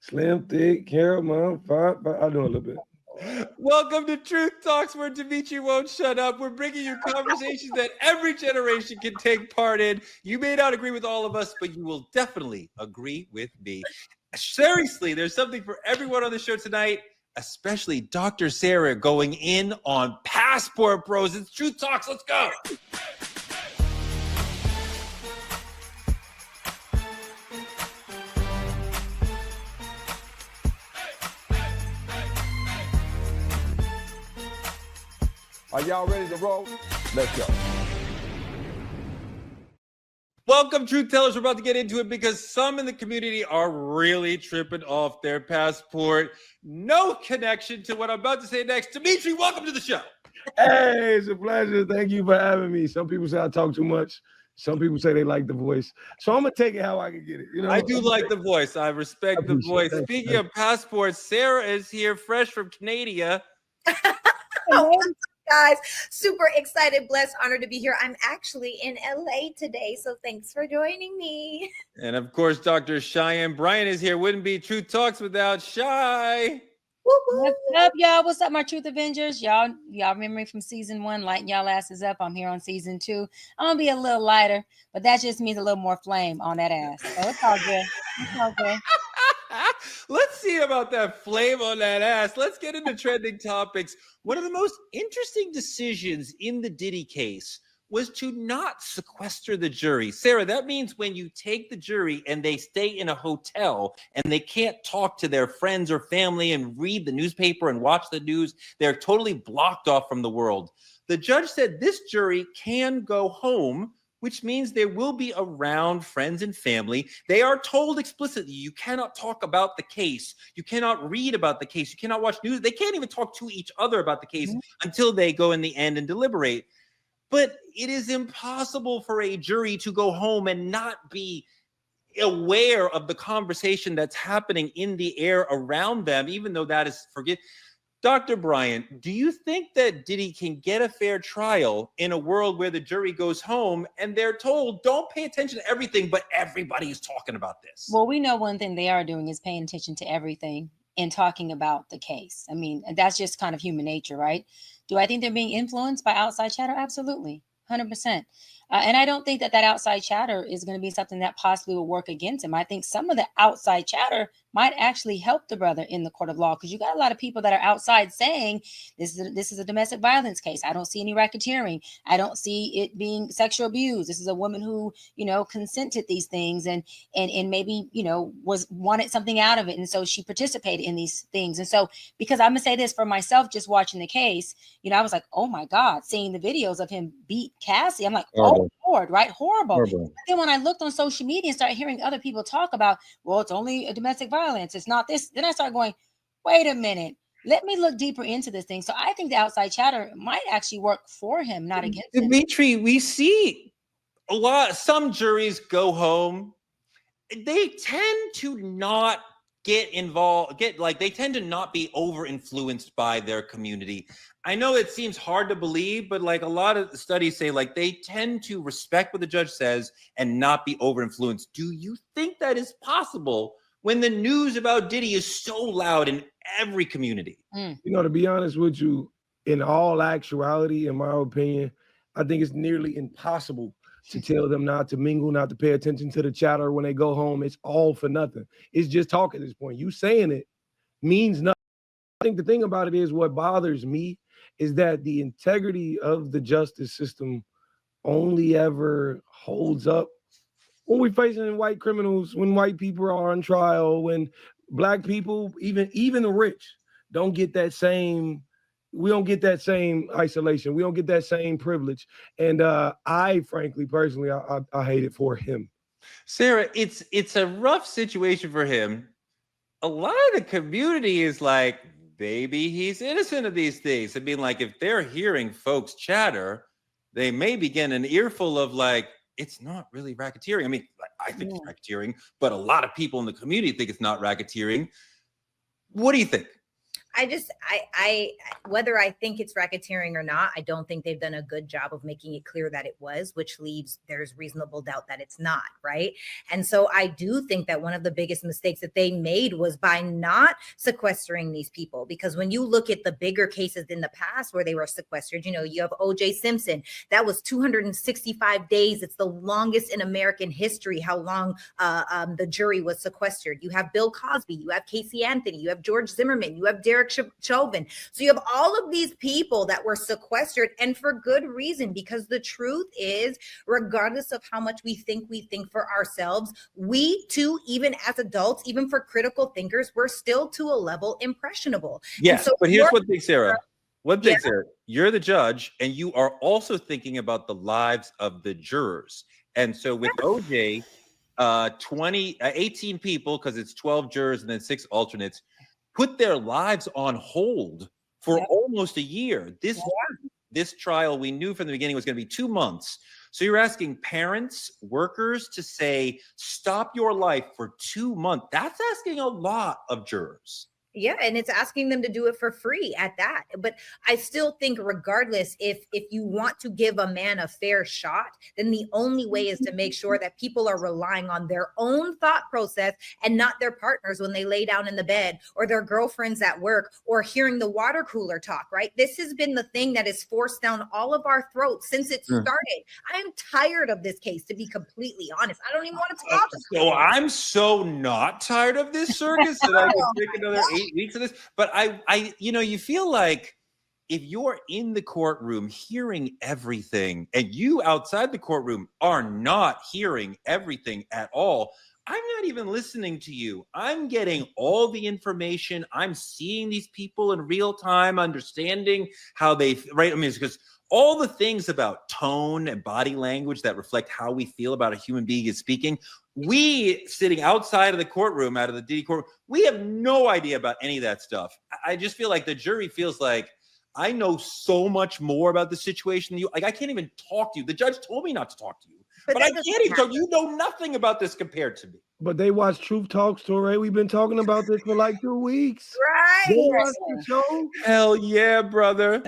Slim, thick, caramel, five. I do a little bit. Welcome to Truth Talks, where Dimitri won't shut up. We're bringing you conversations that every generation can take part in. You may not agree with all of us, but you will definitely agree with me. Seriously, there's something for everyone on the show tonight, especially Dr. Sarah going in on Passport Bros. It's Truth Talks. Let's go. Are y'all ready to roll? Let's go. Welcome, Truth Tellers. We're about to get into it because some in the community are really tripping off their passport. No connection to what I'm about to say next. Dimitri, welcome to the show. Hey, it's a pleasure. Thank you for having me. Some people say I talk too much. Some people say they like the voice. So I'm going to take it how I can get it. You know, I do like the voice. I respect the voice. Speaking of passports, Sarah is here fresh from Canada. Guys, super excited, blessed, honored to be here. I'm actually in LA today, so thanks for joining me. And of course, Dr. Cheyenne Bryant is here. Wouldn't be Truth Talks without Shy. What's up, y'all? What's up, my Truth Avengers? Y'all remember me from season 1, lighting y'all asses up. I'm here on season 2. I'm gonna be a little lighter, but that just means a little more flame on that ass. So it's all good. It's all good. Let's see about that flame on that ass. Let's get into trending topics. One of the most interesting decisions in the Diddy case was to not sequester the jury. Sarah, that means when you take the jury and they stay in a hotel and they can't talk to their friends or family and read the newspaper and watch the news, they're totally blocked off from the world. The judge said this jury can go home, which means they will be around friends and family. They are told explicitly, you cannot talk about the case. You cannot read about the case. You cannot watch news. They can't even talk to each other about the case until they go in the end and deliberate. But it is impossible for a jury to go home and not be aware of the conversation that's happening in the air around them, even though that is forget. Dr. Bryant, do you think that Diddy can get a fair trial in a world where the jury goes home and they're told, don't pay attention to everything, but everybody's talking about this? Well, we know one thing they are doing is paying attention to everything and talking about the case. I mean, that's just kind of human nature, right? Do I think they're being influenced by outside chatter? Absolutely, 100%. And I don't think that outside chatter is going to be something that possibly will work against him. I think some of the outside chatter might actually help the brother in the court of law, because you got a lot of people that are outside saying this is a domestic violence case. I don't see any racketeering. I don't see it being sexual abuse. This is a woman who, consented these things and maybe, wanted something out of it. And so she participated in these things. And so, because I'm going to say this for myself, just watching the case, I was like, oh my God, seeing the videos of him beat Cassie. I'm like, oh Lord, right? Horrible. But then when I looked on social media and started hearing other people talk about, well, it's only a domestic violence, it's not this, then I started going, wait a minute, let me look deeper into this thing. So I think the outside chatter might actually work for him, not against him. Dimitri, we see some juries go home. They tend to not get involved, they tend to not be over influenced by their community. I know it seems hard to believe, but a lot of studies say they tend to respect what the judge says and not be over influenced. Do you think that is possible when the news about Diddy is so loud in every community? To be honest with you, in all actuality, in my opinion, I think it's nearly impossible to tell them not to mingle, not to pay attention to the chatter when they go home. It's all for nothing. It's just talk at this point. You saying it means nothing. I think the thing about it is, what bothers me is that the integrity of the justice system only ever holds up when we're facing white criminals, when white people are on trial, when black people, even the rich, don't get that same. We don't get that same isolation. We don't get that same privilege. And I, frankly, personally, I hate it for him. Sarah, it's a rough situation for him. A lot of the community is like, baby, he's innocent of these things. I mean, if they're hearing folks chatter, they may be getting an earful of it's not really racketeering. I mean, I think it's racketeering, but a lot of people in the community think it's not racketeering. What do you think? I whether I think it's racketeering or not, I don't think they've done a good job of making it clear that it was, which leaves there's reasonable doubt that it's not, right? And so I do think that one of the biggest mistakes that they made was by not sequestering these people, because when you look at the bigger cases in the past where they were sequestered, you know, you have O.J. Simpson, that was 265 days. It's the longest in American history how long the jury was sequestered. You have Bill Cosby, you have Casey Anthony, you have George Zimmerman, you have Derek Chauvin. So you have all of these people that were sequestered, and for good reason, because the truth is, regardless of how much we think for ourselves, we too, even as adults, even for critical thinkers, we're still to a level impressionable. Yes, so but here's one thing, Sarah. One thing, Sarah, you're the judge, and you are also thinking about the lives of the jurors. And so with OJ, 18 people, because it's 12 jurors and then 6 alternates, put their lives on hold for almost a year. This trial, we knew from the beginning, was going to be 2 months. So you're asking parents, workers to say, stop your life for 2 months. That's asking a lot of jurors. Yeah, and it's asking them to do it for free at that. But I still think, regardless, if you want to give a man a fair shot, then the only way is to make sure that people are relying on their own thought process and not their partners when they lay down in the bed, or their girlfriends at work, or hearing the water cooler talk, right? This has been the thing that is forced down all of our throats since it started. I am tired of this case, to be completely honest. I don't even want to talk about it. So I'm so not tired of this circus that I can take another 8 weeks of this. But I, you know, you feel like if you're in the courtroom hearing everything, and you outside the courtroom are not hearing everything at all, I'm not even listening to you. I'm getting all the information. I'm seeing these people in real time, understanding how they, right? I mean, it's because all the things about tone and body language that reflect how we feel about a human being is speaking. We sitting outside of the courtroom, out of the Diddy courtroom, we have no idea about any of that stuff. I just feel like the jury feels like, I know so much more about the situation than you. Like, I can't even talk to you. The judge told me not to talk to you, but I can't even talk. You know nothing about this compared to me. But they watch Truth Talk Story. We've been talking about this for like 2 weeks. Right. They watch the show. Hell yeah, brother.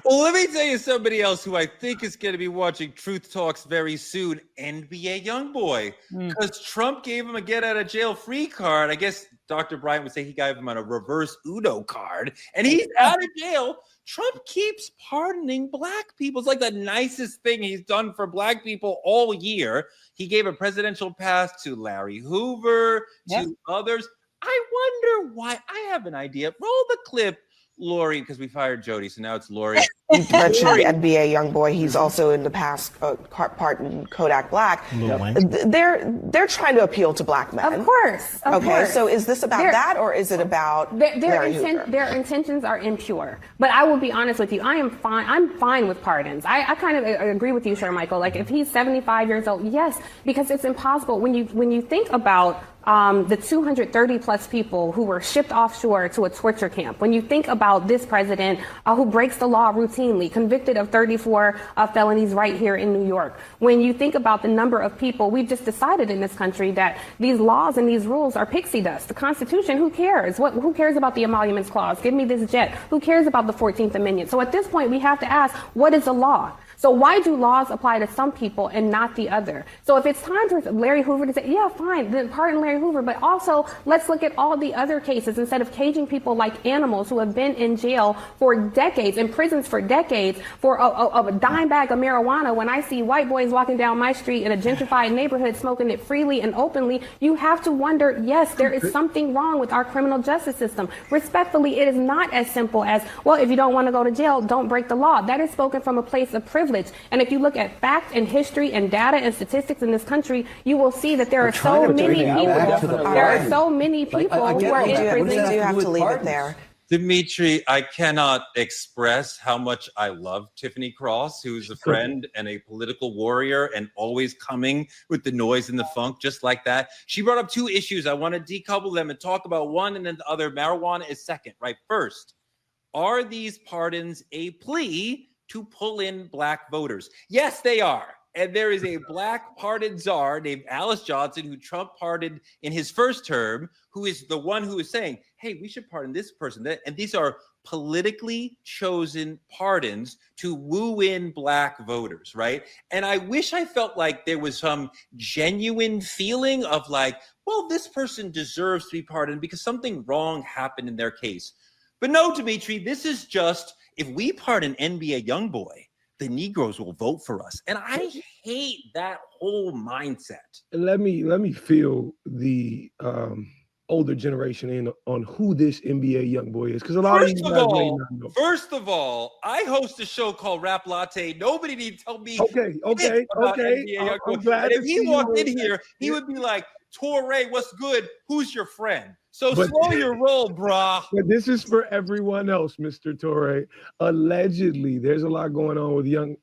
Well, let me tell you somebody else who I think is going to be watching Truth Talks very soon, NBA Youngboy. Because Trump gave him a get out of jail free card. I guess Dr. Bryant would say he gave him on a reverse Uno card, and he's out of jail. Trump keeps pardoning black people. It's like the nicest thing he's done for black people all year. He gave a presidential pass to Larry Hoover, to others. I wonder why. I have an idea. Roll the clip, Lori, because we fired Jody, so now it's Lori. You mentioned the NBA Youngboy. He's also in the past part in Kodak Black. They're trying to appeal to black men. Of course. So is this about that, or is it about Larry Hoover? Their intentions are impure. But I will be honest with you. I'm fine with pardons. I kind of agree with you, Sir Michael. Like, if he's 75 years old, yes, because it's impossible when you think about the 230 plus people who were shipped offshore to a torture camp. When you think about this president who breaks the law routinely, convicted of 34 felonies right here in New York. When you think about the number of people, we've just decided in this country that these laws and these rules are pixie dust. The Constitution, who cares? Who cares about the emoluments clause? Give me this jet. Who cares about the 14th Amendment? So at this point, we have to ask, what is the law? So why do laws apply to some people and not the other? So if it's time for Larry Hoover to say, yeah, fine, then pardon Larry Hoover, but also let's look at all the other cases instead of caging people like animals who have been in jail for decades, in prisons for decades, for a dime bag of marijuana. When I see white boys walking down my street in a gentrified neighborhood smoking it freely and openly, you have to wonder, yes, there is something wrong with our criminal justice system. Respectfully, it is not as simple as, well, if you don't want to go to jail, don't break the law. That is spoken from a place of privilege. And if you look at facts and history and data and statistics in this country, you will see that there are so many people. There are so many people who are in prison. We do have to leave it there. Dimitri, I cannot express how much I love Tiffany Cross, who's a friend and a political warrior and always coming with the noise and the funk just like that. She brought up 2 issues. I want to decouple them and talk about one and then the other. Marijuana is second, right? First, are these pardons a plea to pull in black voters? Yes, they are. And there is a black pardon czar named Alice Johnson, who Trump pardoned in his first term, who is the one who is saying, hey, we should pardon this person. And these are politically chosen pardons to woo in Black voters, right? And I wish I felt like there was some genuine feeling of like, well, this person deserves to be pardoned because something wrong happened in their case. But no, Dimitri, this is just, if we pardon NBA Youngboy, the Negroes will vote for us. And I hate that whole mindset. And let me feel the older generation in on who this NBA Youngboy is, because a lot of you guys may not know. First of all, I host a show called Rap Latte. Nobody need to tell me. Okay. I'm glad and if he walked in here, he would be like, Torre, what's good? Who's your friend? So slow your roll, brah. But this is for everyone else, Mr. Torre. Allegedly, there's a lot going on with NBA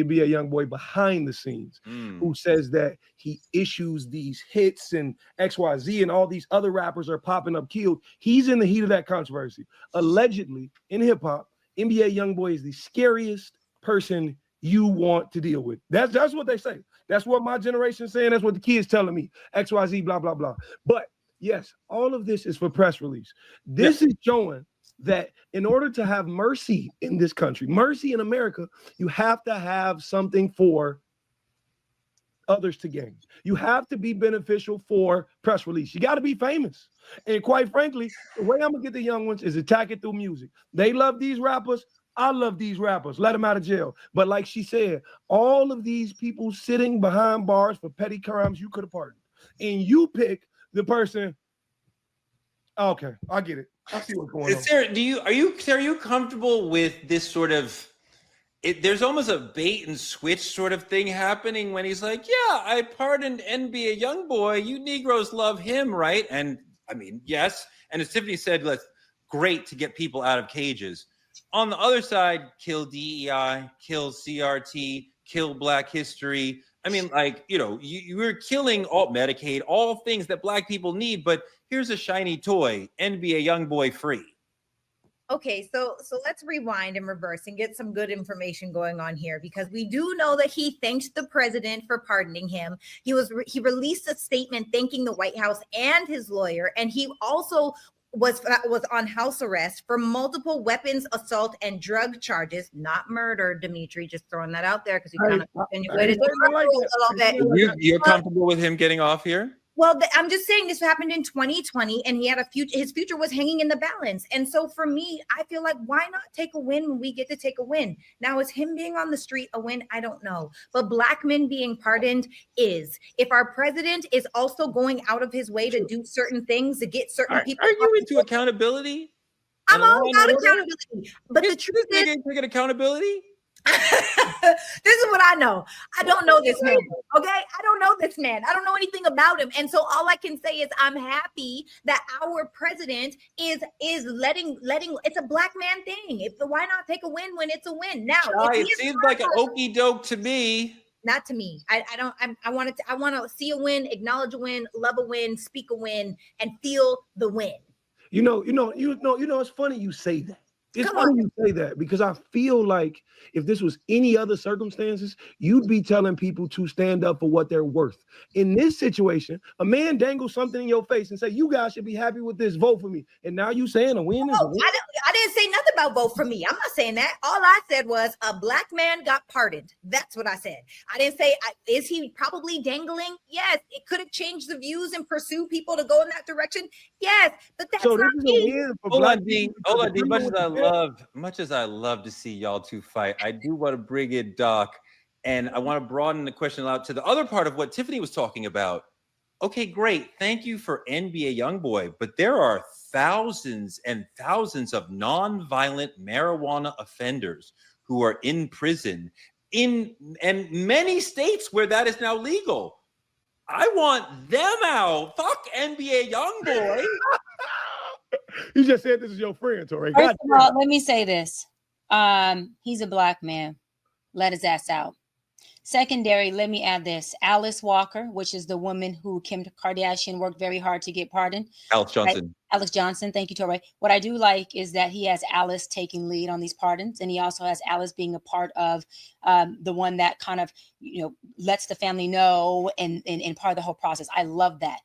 Youngboy behind the scenes, who says that he issues these hits and XYZ and all these other rappers are popping up killed. He's in the heat of that controversy. Allegedly, in hip hop, NBA Youngboy is the scariest person you want to deal with. That's what they say. That's what my generation's saying. That's what the kids telling me. XYZ, blah, blah, blah. But yes, all of this is for press release. This is showing that in order to have mercy in this country, mercy in America, you have to have something for others to gain. You have to be beneficial for press release. You got to be famous. And quite frankly, the way I'm going to get the young ones is attack it through music. They love these rappers. I love these rappers. Let them out of jail. But like she said, all of these people sitting behind bars for petty crimes you could have pardoned. And you pick the person. Okay, I get it. I see what's going on. Sarah, are you comfortable with this sort of? There's almost a bait and switch sort of thing happening when he's like, "Yeah, I pardoned NBA Youngboy. You Negroes love him, right?" And I mean, yes. And as Tiffany said, that's great to get people out of cages. On the other side, kill DEI, kill CRT, kill Black history. I mean, like, you were killing all Medicaid, all things that Black people need, but here's a shiny toy, NBA Youngboy free. Okay, so let's rewind and reverse and get some good information going on here, because we do know that he thanked the president for pardoning him. He released a statement thanking the White House and his lawyer, and he also was on house arrest for multiple weapons, assault, and drug charges, not murder, Dimitri. Just throwing that out there because you kind of insinuated a little bit. You're comfortable with him getting off here? Well, I'm just saying this happened in 2020 and he had his future was hanging in the balance. And so for me, I feel like, why not take a win when we get to take a win? Now, is him being on the street a win? I don't know. But Black men being pardoned is. If our president is also going out of his way to do certain things to get certain people. Are you into accountability? I'm all about accountability. But the truth is, taking accountability? this is what I know. I don't know this man. Okay. I don't know this man. I don't know anything about him. And so all I can say is I'm happy that our president is letting it's a Black man thing. Why not take a win when it's a win? Now it seems like an okey doke to me. Not to me. I want to see a win, acknowledge a win, love a win, speak a win, and feel the win. It's funny you say that. It's funny you say that, because I feel like if this was any other circumstances, you'd be telling people to stand up for what they're worth. In this situation, a man dangles something in your face and say, you guys should be happy with this, vote for me. And now you saying a win is a win? I didn't say nothing about vote for me. I'm not saying that. All I said was a Black man got pardoned. That's what I said. I didn't say, is he probably dangling? Yes. It could have changed the views and pursue people to go in that direction. Yes. But that's not me. Hold on, D. Much as I love to see y'all two fight, I do want to bring in Doc, and I want to broaden the question out to the other part of what Tiffany was talking about. Okay, great. Thank you for NBA Youngboy, but there are thousands and thousands of nonviolent marijuana offenders who are in prison and many states where that is now legal. I want them out. Fuck NBA Youngboy. You just said this is your friend, Tori. First of all, let me say this. He's a Black man. Let his ass out. Secondary, let me add this. Alice Walker, which is the woman who Kim Kardashian worked very hard to get pardoned. Alex Johnson. Right? Alex Johnson. Thank you, Tori. What I do like is that he has Alice taking lead on these pardons, and he also has Alice being a part of the one that kind of, lets the family know and part of the whole process. I love that.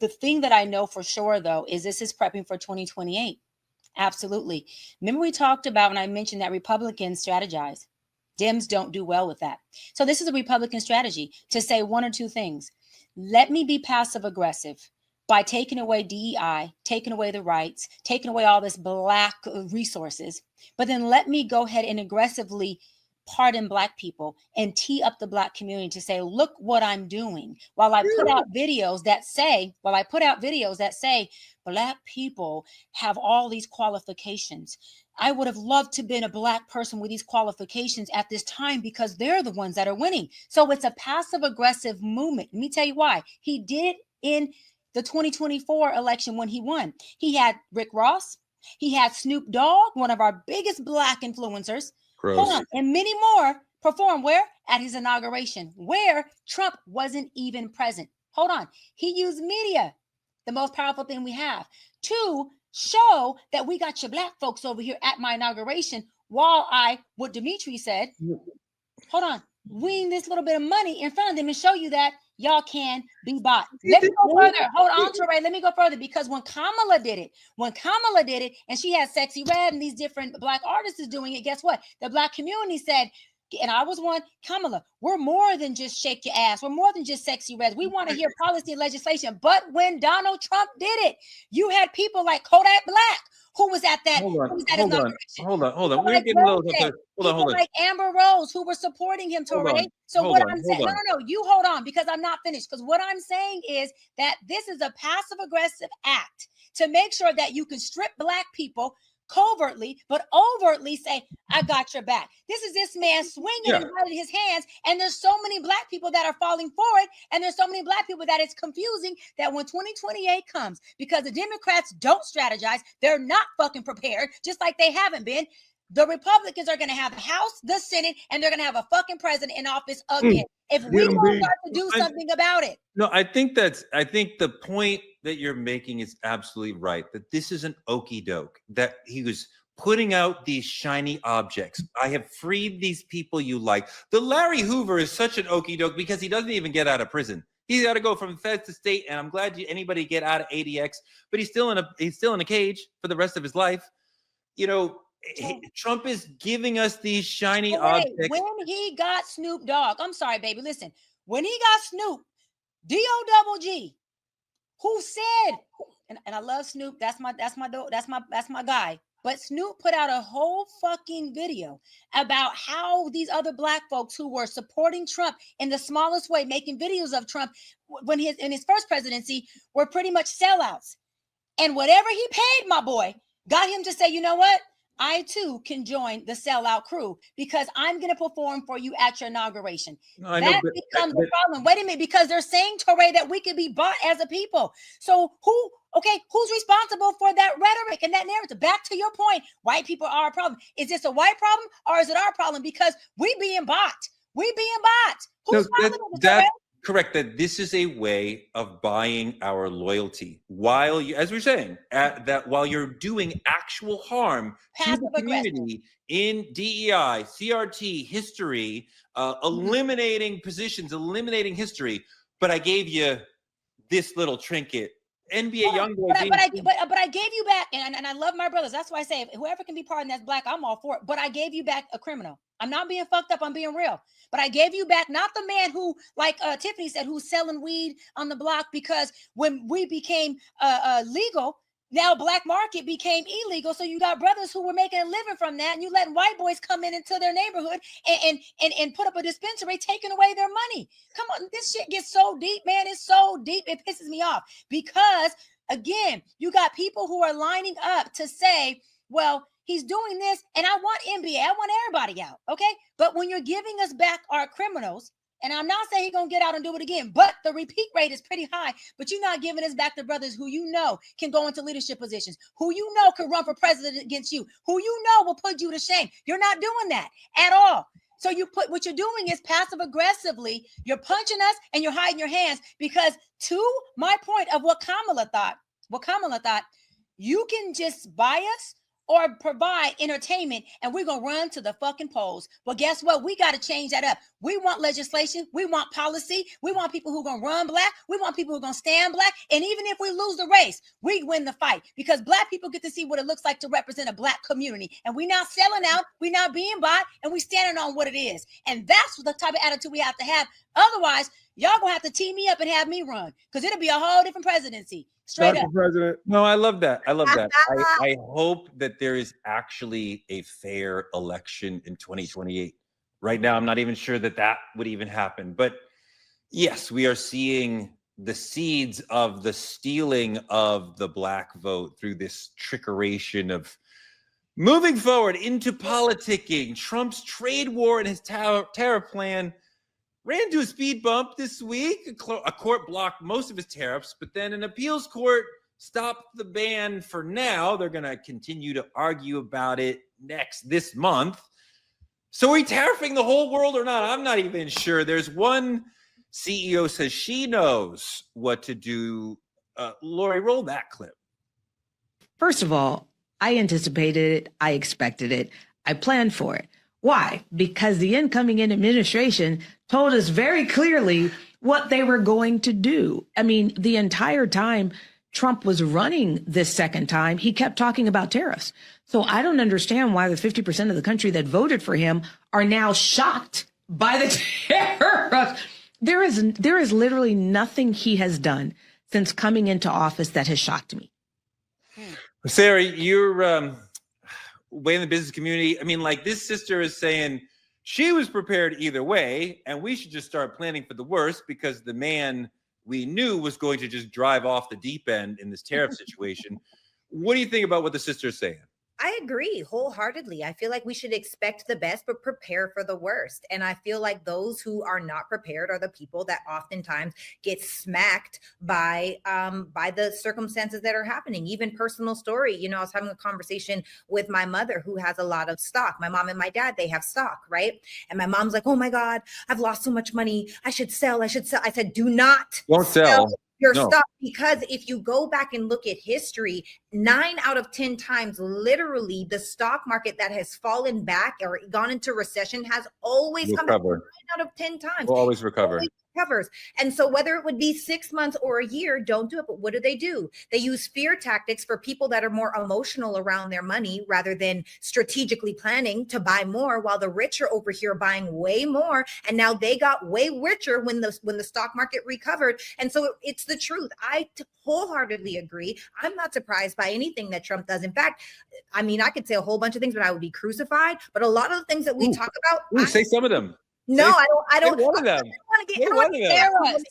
The thing that I know for sure, though, is this is prepping for 2028. Absolutely. Remember we talked about when I mentioned that Republicans strategize. Dems don't do well with that. So this is a Republican strategy to say one or two things. Let me be passive aggressive by taking away DEI, taking away the rights, taking away all this Black resources. But then let me go ahead and aggressively pardon Black people and tee up the Black community to say, look what I'm doing. While I put out videos that say, Black people have all these qualifications. I would have loved to have been a Black person with these qualifications at this time because they're the ones that are winning. So it's a passive aggressive movement. Let me tell you why. He did it in the 2024 election when he won. He had Rick Ross. He had Snoop Dogg, one of our biggest Black influencers. Gross. Hold on. And many more perform where? At his inauguration, where Trump wasn't even present. Hold on. He used media, the most powerful thing we have, to show that we got your Black folks over here at my inauguration while what Dimitri said, hold on, wean this little bit of money in front of them and show you that y'all can be bought. Let me go further. Hold on, Teray. Let me go further because when Kamala did it, and she had Sexy Red and these different Black artists doing it, guess what? The Black community said, and I was one, Kamala, we're more than just shake your ass. We're more than just Sexy Reds. We want to hear policy and legislation. But when Donald Trump did it, you had people like Kodak Black, who was at that. Hold on. People We're like getting a little. Rose, Hold on. like Amber Rose, who were supporting him, Torre. So what I'm saying, no, you hold on because I'm not finished. Because what I'm saying is that this is a passive aggressive act to make sure that you can strip Black people covertly, but overtly say, I got your back. This is this man swinging and holding his hands. And there's so many Black people that are falling for it. And there's so many Black people that it's confusing that when 2028 comes, because the Democrats don't strategize, they're not fucking prepared, just like they haven't been. The Republicans are going to have the House, the Senate, and they're going to have a fucking president in office again. If we don't start to do something about it. No, I think the point that you're making is absolutely right, that this is an okie doke, that he was putting out these shiny objects. I have freed these people you like. The Larry Hoover is such an okie doke because he doesn't even get out of prison. He's got to go from feds to state, and I'm glad anybody get out of ADX, but he's still in a cage for the rest of his life. You know, Trump is giving us these shiny objects. When he got Snoop Dogg, I'm sorry, baby, listen. When he got Snoop, D-O-double-G, who said, and I love Snoop, that's my guy. But Snoop put out a whole fucking video about how these other Black folks who were supporting Trump in the smallest way, making videos of Trump in his first presidency, were pretty much sellouts. And whatever he paid, my boy, got him to say, you know what? I too can join the sellout crew because I'm going to perform for you at your inauguration. That becomes the problem. Wait a minute, because they're saying, Torre, that we could be bought as a people. So who's responsible for that rhetoric and that narrative? Back to your point, white people are a problem. Is this a white problem or is it our problem? Because we being bought. Who's responsible for that? Correct, that this is a way of buying our loyalty while you, as we're saying, that while you're doing actual harm to the community in DEI, CRT, history, eliminating positions, eliminating history. But I gave you this little trinket. NBA Youngboy. But I gave you back, and I love my brothers. That's why I say, whoever can be pardoned that's Black, I'm all for it. But I gave you back a criminal. I'm not being fucked up. I'm being real. But I gave you back not the man who, like Tiffany said, who's selling weed on the block, because when we became legal, now Black market became illegal. So you got brothers who were making a living from that, and you letting white boys come into their neighborhood and put up a dispensary, taking away their money. Come on, this shit gets so deep, man. It's so deep. It pisses me off because, again, you got people who are lining up to say, well, he's doing this, and I want NBA. I want everybody out, okay? But when you're giving us back our criminals, and I'm not saying he's going to get out and do it again, but the repeat rate is pretty high, but you're not giving us back the brothers who you know can go into leadership positions, who you know can run for president against you, who you know will put you to shame. You're not doing that at all. So what you're doing is passive aggressively, you're punching us and you're hiding your hands because, to my point of what Kamala thought, you can just buy us or provide entertainment, and we're going to run to the fucking polls. But guess what? We got to change that up. We want legislation. We want policy. We want people who are going to run black. We want people who are going to stand black. And even if we lose the race, we win the fight, because black people get to see what it looks like to represent a black community. And we're not selling out. We're not being bought, and we're standing on what it is. And that's the type of attitude we have to have. Otherwise, y'all going to have to team me up and have me run, because it'll be a whole different presidency. Straight Dr. up. President. No, I love that. I love that. I hope that there is actually a fair election in 2028. Right now, I'm not even sure that that would even happen. But yes, we are seeing the seeds of the stealing of the black vote through this trickeration of moving forward into politicking. Trump's trade war and his tariff plan ran to a speed bump this week. A court blocked most of his tariffs, but then an appeals court stopped the ban for now. They're going to continue to argue about it this month. So are we tariffing the whole world or not? I'm not even sure. There's one CEO says she knows what to do. Lori, roll that clip. First of all, I anticipated it. I expected it. I planned for it. Why? Because the incoming administration told us very clearly what they were going to do. I mean, the entire time Trump was running this second time, he kept talking about tariffs. So I don't understand why the 50% of the country that voted for him are now shocked by the tariffs. There is literally nothing he has done since coming into office that has shocked me. Sarah, you're way in the business community. I mean, like, this sister is saying she was prepared either way, and we should just start planning for the worst, because the man we knew was going to just drive off the deep end in this tariff situation. What do you think about what the sister is saying? I agree wholeheartedly. I feel like we should expect the best, but prepare for the worst. And I feel like those who are not prepared are the people that oftentimes get smacked by the circumstances that are happening. Even personal story. You know, I was having a conversation with my mother, who has a lot of stock. My mom and my dad, they have stock, right? And my mom's like, "Oh my God, I've lost so much money. I should sell. I said, "Do not sell your stuff," because if you go back and look at history, 9 out of 10 times, literally, the stock market that has fallen back or gone into recession has always come back 9 out of 10 times. Will always recover. Covers. And so whether it would be 6 months or a year, don't do it. But what do? They use fear tactics for people that are more emotional around their money rather than strategically planning to buy more, while the rich are over here buying way more. And now they got way richer when the stock market recovered. And so it's the truth. I wholeheartedly agree. I'm not surprised by anything that Trump does. In fact, I mean, I could say a whole bunch of things, but I would be crucified. But a lot of the things that we talk about, say some of them. No, I don't. One of them.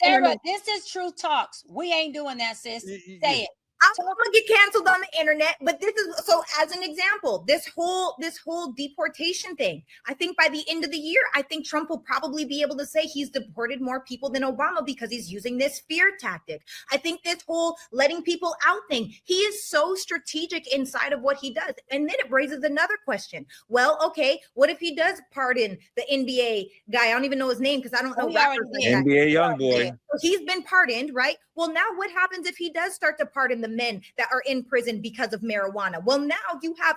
Sarah, this is Truth Talks. We ain't doing that, sis. Say it. I'm gonna get canceled on the internet, but this is so. As an example, this whole deportation thing. I think by the end of the year, I think Trump will probably be able to say he's deported more people than Obama because he's using this fear tactic. I think this whole letting people out thing. He is so strategic inside of what he does, and then it raises another question. Well, okay, what if he does pardon the NBA guy? I don't even know his name because I don't know. NBA Youngboy. So he's been pardoned, right? Well, now what happens if he does start to pardon the men that are in prison because of marijuana? Well, now you have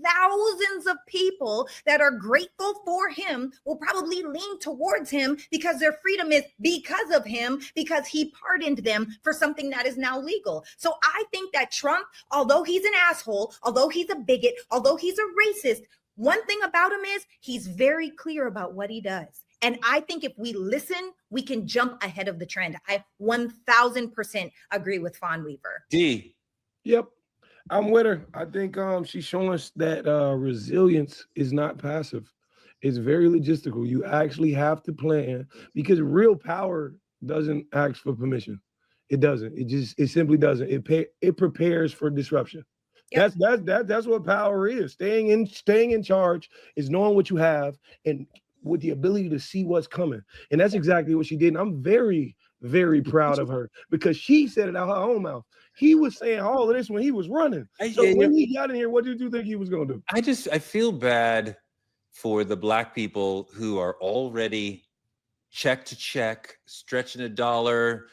thousands of people that are grateful for him, will probably lean towards him because their freedom is because of him, because he pardoned them for something that is now legal. So I think that Trump, although he's an asshole, although he's a bigot, although he's a racist, one thing about him is he's very clear about what he does. And I think if we listen, we can jump ahead of the trend. I 1000% agree with Fawn Weaver. D. Yep. I'm with her. I think she's showing us that resilience is not passive. It's very logistical. You actually have to plan, because real power doesn't ask for permission. It doesn't. It simply doesn't. It prepares for disruption. Yep. That's what power is. Staying in charge is knowing what you have and with the ability to see what's coming. And that's exactly what she did. And I'm very, very proud of her, because she said it out her own mouth. He was saying all of this when he was running. When he got in here, what did you think he was going to do? I feel bad for the Black people who are already check to check, stretching a dollar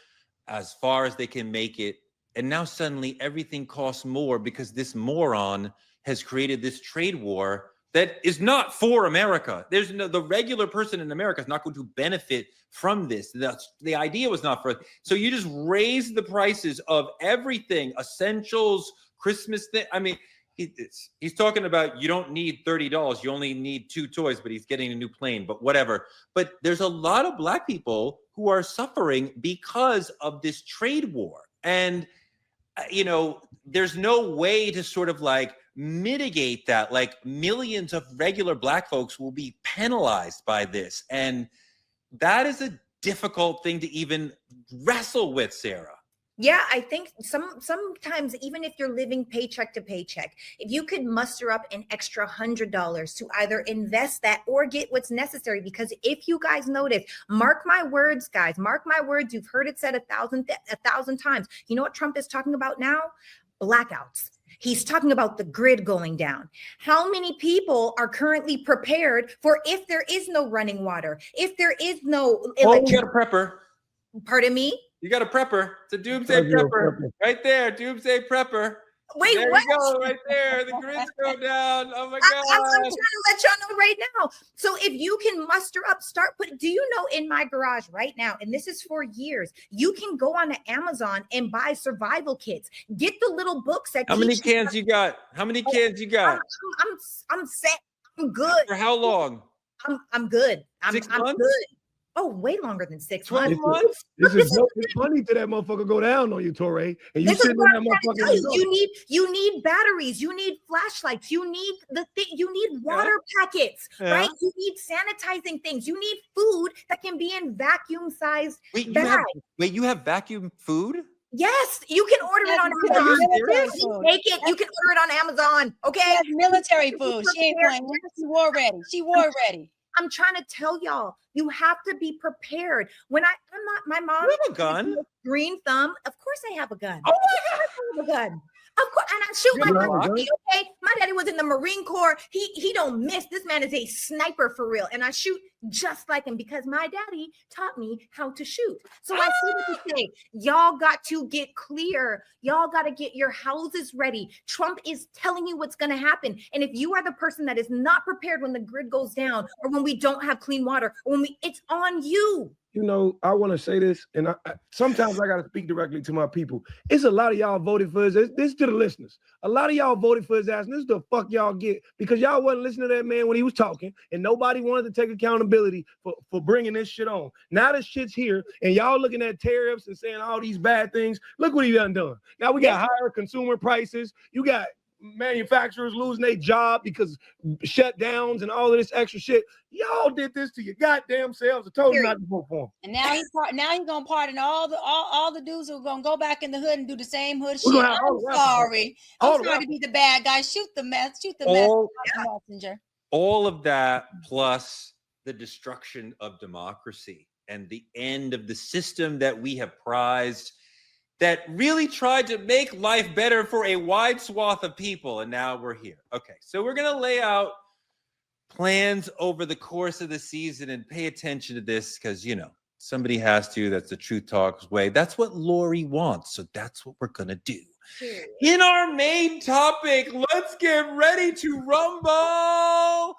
as far as they can make it. And now suddenly everything costs more because this moron has created this trade war that is not for America. There's the regular person in America is not going to benefit from this. The idea was not for. So you just raise the prices of everything, essentials, Christmas thing. I mean, he's talking about you don't need $30. You only need 2 toys, but he's getting a new plane, but whatever. But there's a lot of Black people who are suffering because of this trade war. And, there's no way to sort of like mitigate that. Like millions of regular Black folks will be penalized by this. And that is a difficult thing to even wrestle with, Sarah. Yeah, I think sometimes even if you're living paycheck to paycheck, if you could muster up an extra $100 to either invest that or get what's necessary, because if you guys notice, mark my words, guys, mark my words, you've heard it said a thousand times. You know what Trump is talking about now? Blackouts. He's talking about the grid going down. How many people are currently prepared for if there is no running water, if there is no electricity? You got a prepper. Pardon me? You got a prepper. It's a doomsday prepper. Right there, doomsday prepper. Wait, there what? You go, right there. The grids go down. Oh my God. I'm trying to let y'all know right now. So if you can muster up, do you know in my garage right now, and this is for years, you can go on to Amazon and buy survival kits. Get the little books that How many cans you got? How many cans you got? I'm set. I'm good. For how long? I'm good. 6 I'm months? good. Oh, way longer than 6 12 months. months? This is funny to that motherfucker go down on you, Torre. And you sitting in that motherfucker. You need batteries. You need flashlights. You need you need water packets, right? You need sanitizing things. You need food that can be in vacuum-sized bags. You have vacuum food? Yes, you can order it on Amazon. You can order it on Amazon. Okay. Military food. She ain't playing. She war ready. She war ready. I'm trying to tell y'all, you have to be prepared. When I'm not, my mom. You have a gun? Green thumb. Of course I have a gun. Oh my God. I have a gun. Of course, and I shoot my daddy. Okay, my daddy was in the Marine Corps. He don't miss. This man is a sniper for real, and I shoot just like him because my daddy taught me how to shoot. So I see what you say. Y'all got to get clear. Y'all got to get your houses ready. Trump is telling you what's going to happen, and if you are the person that is not prepared when the grid goes down, or when we don't have clean water, or it's on you. I want to say this, and sometimes I got to speak directly to my people. It's a lot of y'all voted for his. This to the listeners. A lot of y'all voted for his ass, and this is the fuck y'all get because y'all wasn't listening to that man when he was talking, and nobody wanted to take accountability for bringing this shit on. Now this shit's here, and y'all looking at tariffs and saying all these bad things. Look what he done. Now we got higher consumer prices. You got manufacturers losing their job because shutdowns and all of this extra shit. Y'all did this to your goddamn selves. I told you not to vote for him. And now he's gonna pardon all the dudes who are gonna go back in the hood and do the same hood shit. I'm sorry to be the bad guy. Shoot the mess. Messenger. All of that plus the destruction of democracy and the end of the system that we have prized, that really tried to make life better for a wide swath of people. And now we're here. Okay, so we're going to lay out plans over the course of the season and pay attention to this because, somebody has to. That's the Truth Talks way. That's what Lori wants. So that's what we're going to do. In our main topic, let's get ready to rumble.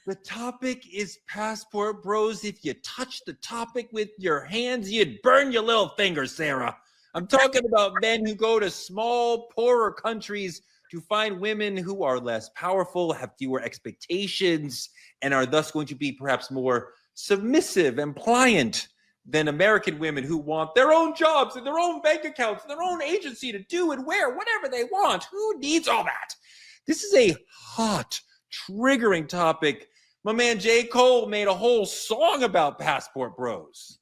The topic is Passport Bros. If you touch the topic with your hands, you'd burn your little fingers, Sarah. I'm talking about men who go to small, poorer countries to find women who are less powerful, have fewer expectations, and are thus going to be perhaps more submissive and pliant than American women who want their own jobs and their own bank accounts and their own agency to do and wear whatever they want. Who needs all that? This is a hot, triggering topic. My man J. Cole made a whole song about Passport Bros.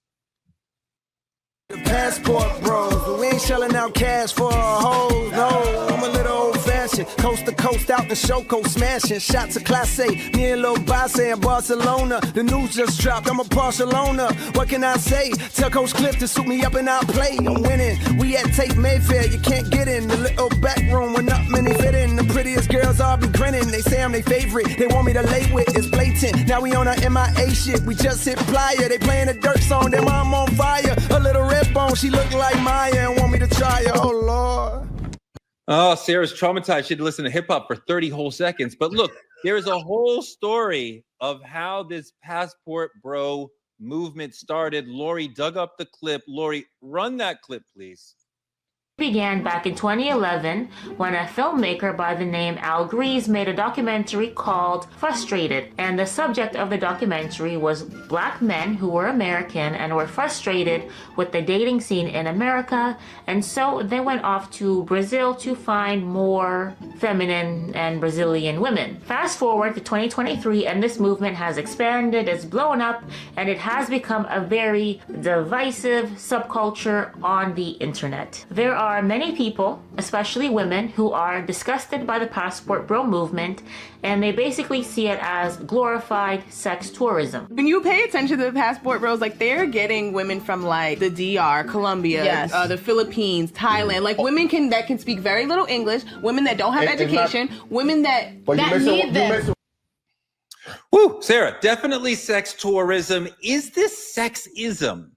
The Passport Bros, but we ain't shelling out cash for a hoe. No, I'm a little old fashioned. Coast to coast, out the show, coast smashing. Shots of Class A, me and Lil Basse in Barcelona. The news just dropped, I'm a Barcelona. What can I say? Tell Coach Cliff to suit me up and I'll play. I'm winning. We at Tate Mayfair, you can't get in. The little back room where not many fit in. The prettiest girls all be grinning. They say I'm their favorite. They want me to lay with, it's blatant. Now we on our MIA shit. We just hit Playa. They playing a dirt song, then I'm on fire. A little red bone, she look like Maya and want me to try her. Oh Lord. Oh, Sarah's traumatized. She had to listen to hip hop for 30 whole seconds. But look, there's a whole story of how this passport bro movement started. Lori dug up the clip. Lori, run that clip, please. Began back in 2011 when a filmmaker by the name Al Grease made a documentary called Frustrated, and the subject of the documentary was black men who were American and were frustrated with the dating scene in America, and so they went off to Brazil to find more feminine and Brazilian women. Fast forward to 2023 and this movement has expanded, it's blown up, and it has become a very divisive subculture on the internet. There are many people, especially women, who are disgusted by the passport bro movement, and they basically see it as glorified sex tourism. When you pay attention to the passport bros, like they're getting women from like the DR, Colombia, Yes. The Philippines, Thailand, like women that can speak very little English, women that don't have education, women that need them. Woo, Sarah, definitely sex tourism. Is this sexism?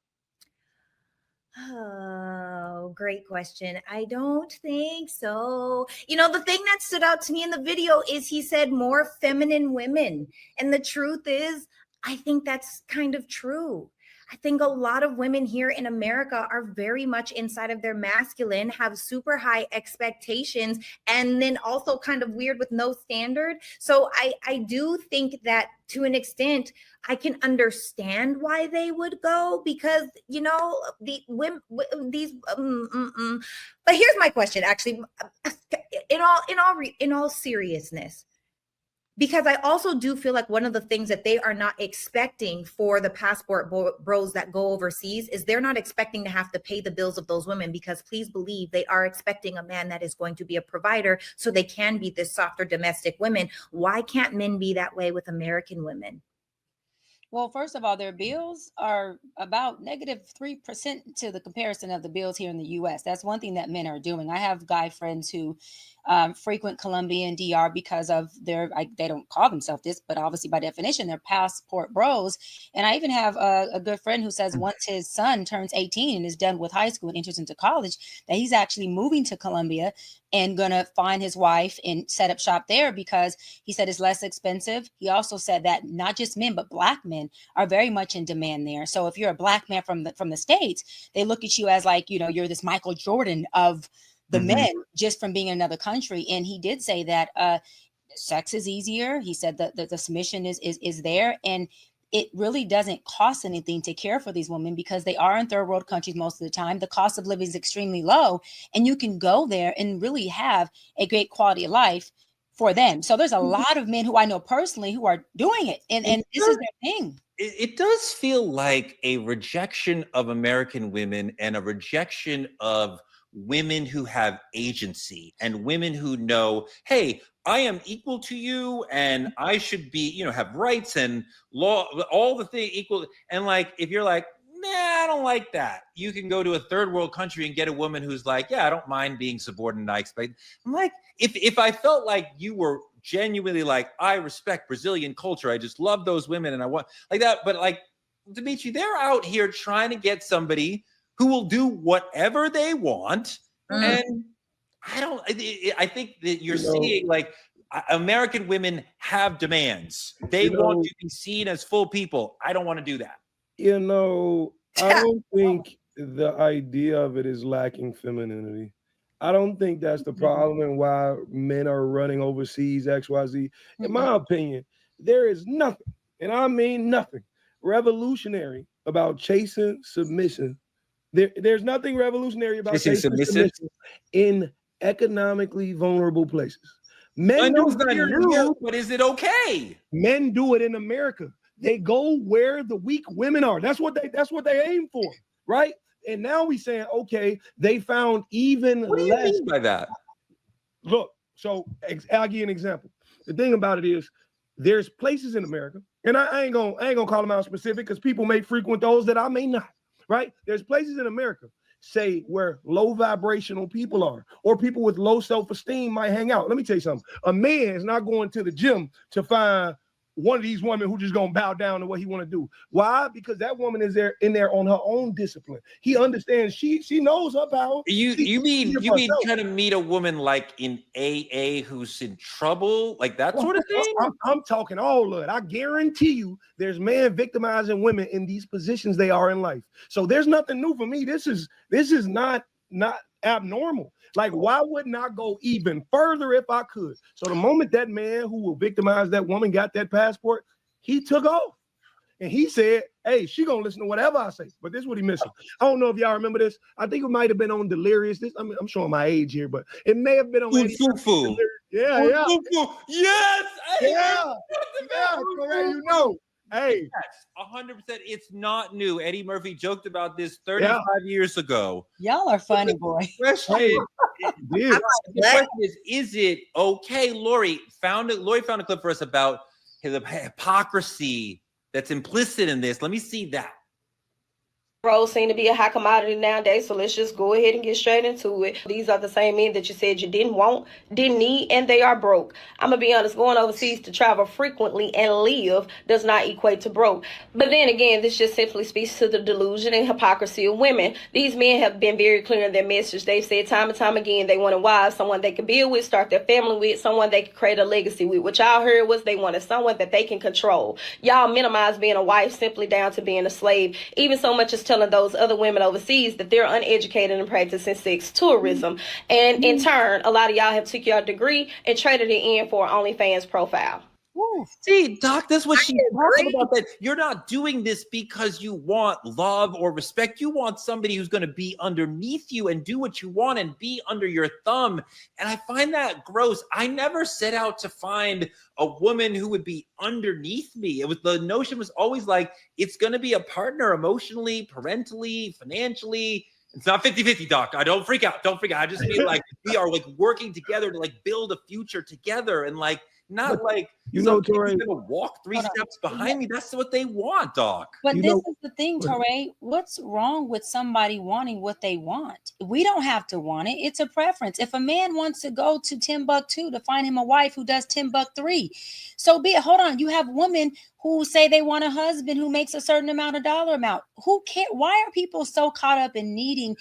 Oh, great question. I don't think so. You know, the thing that stood out to me in the video is he said more feminine women. And the truth is, I think that's kind of true. I think a lot of women here in America are very much inside of their masculine, have super high expectations, and then also kind of weird with no standard. So I do think that to an extent, I can understand why they would go because, you know, the women, these, but here's my question, actually, in all seriousness. Because I also do feel like one of the things that they are not expecting for the passport bros that go overseas is they're not expecting to have to pay the bills of those women, because please believe they are expecting a man that is going to be a provider so they can be this softer domestic women. Why can't men be that way with American women? Well, first of all, their bills are about -3% to the comparison of the bills here in the U.S. That's one thing that men are doing. I have guy friends who frequent Colombia and DR because of they don't call themselves this, but obviously by definition, they're passport bros. And I even have a good friend who says once his son turns 18 and is done with high school and enters into college, that he's actually moving to Colombia and gonna find his wife and set up shop there because he said it's less expensive. He also said that not just men, but black men are very much in demand there. So if you're a black man from the States, they look at you as like, you know, you're this Michael Jordan of the men just from being in another country. And he did say that sex is easier. He said that the submission is there, and it really doesn't cost anything to care for these women because they are in third world countries most of the time. The cost of living is extremely low, and you can go there and really have a great quality of life for them. So there's a lot of men who I know personally who are doing it, and this is their thing. It does feel like a rejection of American women and a rejection of women who have agency and women who know, hey, I am equal to you and I should be, you know, have rights and law, all the thing equal. And like, if you're like, nah, I don't like that, you can go to a third world country and get a woman who's like, yeah, I don't mind being subordinate. I expect. I'm like, if I felt like you were genuinely like, I respect Brazilian culture, I just love those women and I want like that. But like, Dimitri, they're out here trying to get somebody who will do whatever they want. And I think that you're seeing like American women have demands. They want to be seen as full people. I don't want to do that. You know, I don't think the idea of it is lacking femininity. I don't think that's the problem and why men are running overseas, XYZ. In my opinion, there is nothing, and I mean nothing, revolutionary about chasing submission. There's nothing revolutionary about chasing submission in economically vulnerable places. Men do it, but is it okay? Men do it in America. They go where the weak women are. That's what they aim for, right? And now we saying, okay, they found even what do less. You mean by that? Look, so I'll give you an example. The thing about it is, there's places in America, and I ain't gonna call them out specific because people may frequent those that I may not. Right? There's places in America, say, where low vibrational people are, or people with low self-esteem might hang out. Let me tell you something. A man is not going to the gym to find one of these women who just gonna bow down to what he want to do. Why? Because that woman is in there on her own discipline. He understands. She knows her power. You mean trying to meet a woman like in AA who's in trouble, like that sort of thing? I'm talking all of it. I guarantee you, there's men victimizing women in these positions they are in life. So there's nothing new for me. This is not abnormal. Like, why wouldn't I go even further if I could? So the moment that man who will victimize that woman got that passport, he took off. And he said, hey, she gonna listen to whatever I say. But this is what he missing. I don't know if y'all remember this. I think it might have been on Delirious. I'm showing my age here, but it may have been on Foo. Yeah. Yes. Yeah. Correct. You know. Hey, yes, 100%. It's not new. Eddie Murphy joked about this 35 years ago. Y'all are funny, boy. The question is it okay? Lori found a clip for us about the hypocrisy that's implicit in this. Let me see that. Roles seem to be a high commodity nowadays, so let's just go ahead and get straight into it. These are the same men that you said you didn't want, didn't need, and they are broke. I'm gonna be honest, going overseas to travel frequently and live does not equate to broke. But then again, this just simply speaks to the delusion and hypocrisy of women. These men have been very clear in their message. They've said time and time again they want a wife, someone they can build with, start their family with, someone they can create a legacy with. What y'all heard was they wanted someone that they can control. Y'all minimize being a wife simply down to being a slave, even so much as telling those other women overseas that they're uneducated and practicing sex tourism. And in turn, a lot of y'all have took your degree and traded it in for an OnlyFans profile. Woo. See, Doc, that's what she's talking about. That you're not doing this because you want love or respect. You want somebody who's going to be underneath you and do what you want and be under your thumb. And I find that gross. I never set out to find a woman who would be underneath me. The notion was always like, it's going to be a partner emotionally, parentally, financially. It's not 50-50, Doc. I don't freak out. I just feel like we are like working together to like build a future together and like, not like Torrey gonna walk 3 steps behind me. That's what they want, Doc. But this is the thing, Torrey. What's wrong with somebody wanting what they want? We don't have to want it. It's a preference. If a man wants to go to Timbuktu to find him a wife who does Timbuk3, so be it. Hold on. You have women who say they want a husband who makes a certain amount of dollar amount. Who cares? Why are people so caught up in needing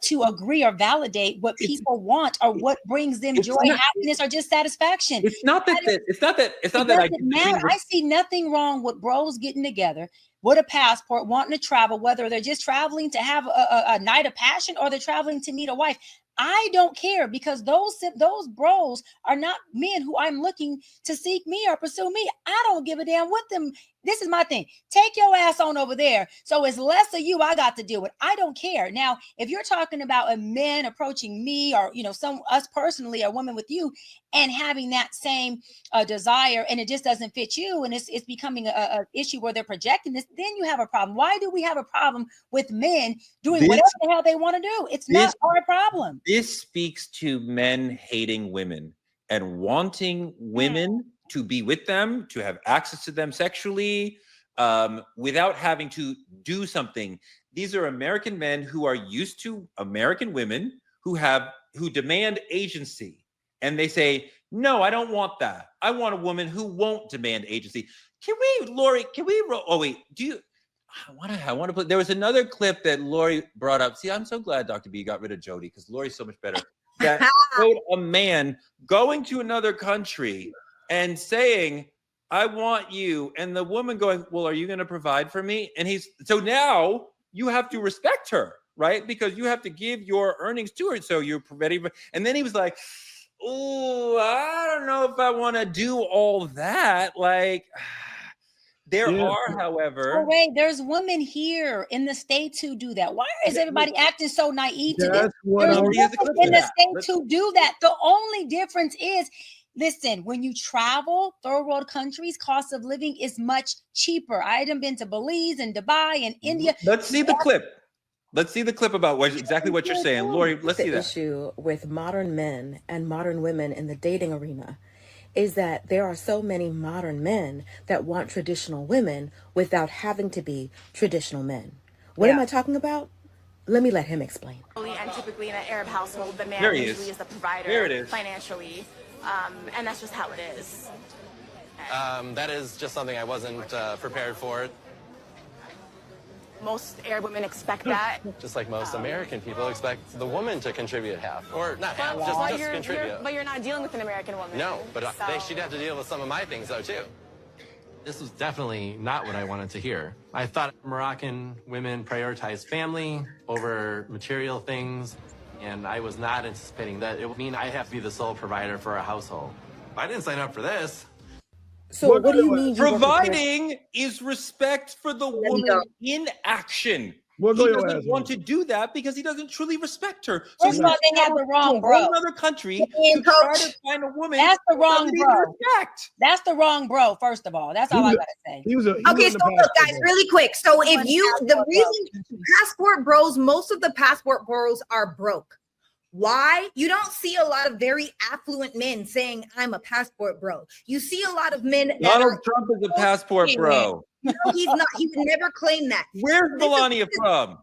to agree or validate what people want or what brings them joy, happiness, or just satisfaction? It's not that. It's not that. I see nothing wrong with bros getting together with a passport, wanting to travel, whether they're just traveling to have a night of passion or they're traveling to meet a wife. I don't care, because those bros are not men who I'm looking to seek me or pursue me. I don't give a damn with them. This is my thing. Take your ass on over there. So it's less of you I got to deal with. I don't care. Now, if you're talking about a man approaching me or, us personally, a woman with you, and having that same desire, and it just doesn't fit you, and it's becoming a issue where they're projecting this, then you have a problem. Why do we have a problem with men doing whatever the hell they want to do? It's not our problem. This speaks to men hating women and wanting women to be with them, to have access to them sexually, without having to do something. These are American men who are used to American women who demand agency. And they say, no, I don't want that. I want a woman who won't demand agency. Lori, I want to put, there was another clip that Lori brought up. See, I'm so glad Dr. B got rid of Jody, because Lori's so much better. That showed a man going to another country and saying, I want you. And the woman going, well, are you going to provide for me? And so now you have to respect her, right? Because you have to give your earnings to her. So you're ready. And then he was like, oh, I don't know if I want to do all that. Like, however. Wait, there's women here in the States who do that. Why is everybody acting so naive to this? There's women in the States who do that. The only difference is, listen, when you travel, third world countries, cost of living is much cheaper. I have been to Belize and Dubai and India. Let's see the clip. Let's see the clip about exactly what you're saying. Lori, let's see that. The issue with modern men and modern women in the dating arena is that there are so many modern men that want traditional women without having to be traditional men. What am I talking about? Let me let him explain. And typically in an Arab household, the man usually is the provider financially. And that's just how it is. That is just something I wasn't prepared for. Most Arab women expect that. Just like most American people expect the woman to contribute half, or not half, But just contribute. but you're not dealing with an American woman. No, but she'd have to deal with some of my things though too. This was definitely not what I wanted to hear. I thought Moroccan women prioritize family over material things, and I was not anticipating that it would mean I have to be the sole provider for a household. I didn't sign up for this. So what do you mean? Providing is respect for the woman in action. He doesn't want to do that because he doesn't truly respect her. So First of all, they have the wrong bro. Another country to try to find a woman. That's the wrong bro. Respect. That's the wrong bro. First of all, that's all I gotta say. Okay, so look, guys, really quick. So if the reason passport bros, most of the passport bros are broke. Why? You don't see a lot of very affluent men saying, I'm a passport bro. You see a lot of men. Donald Trump is a passport bro. No, he's not. He would never claim that. Where's Melania from?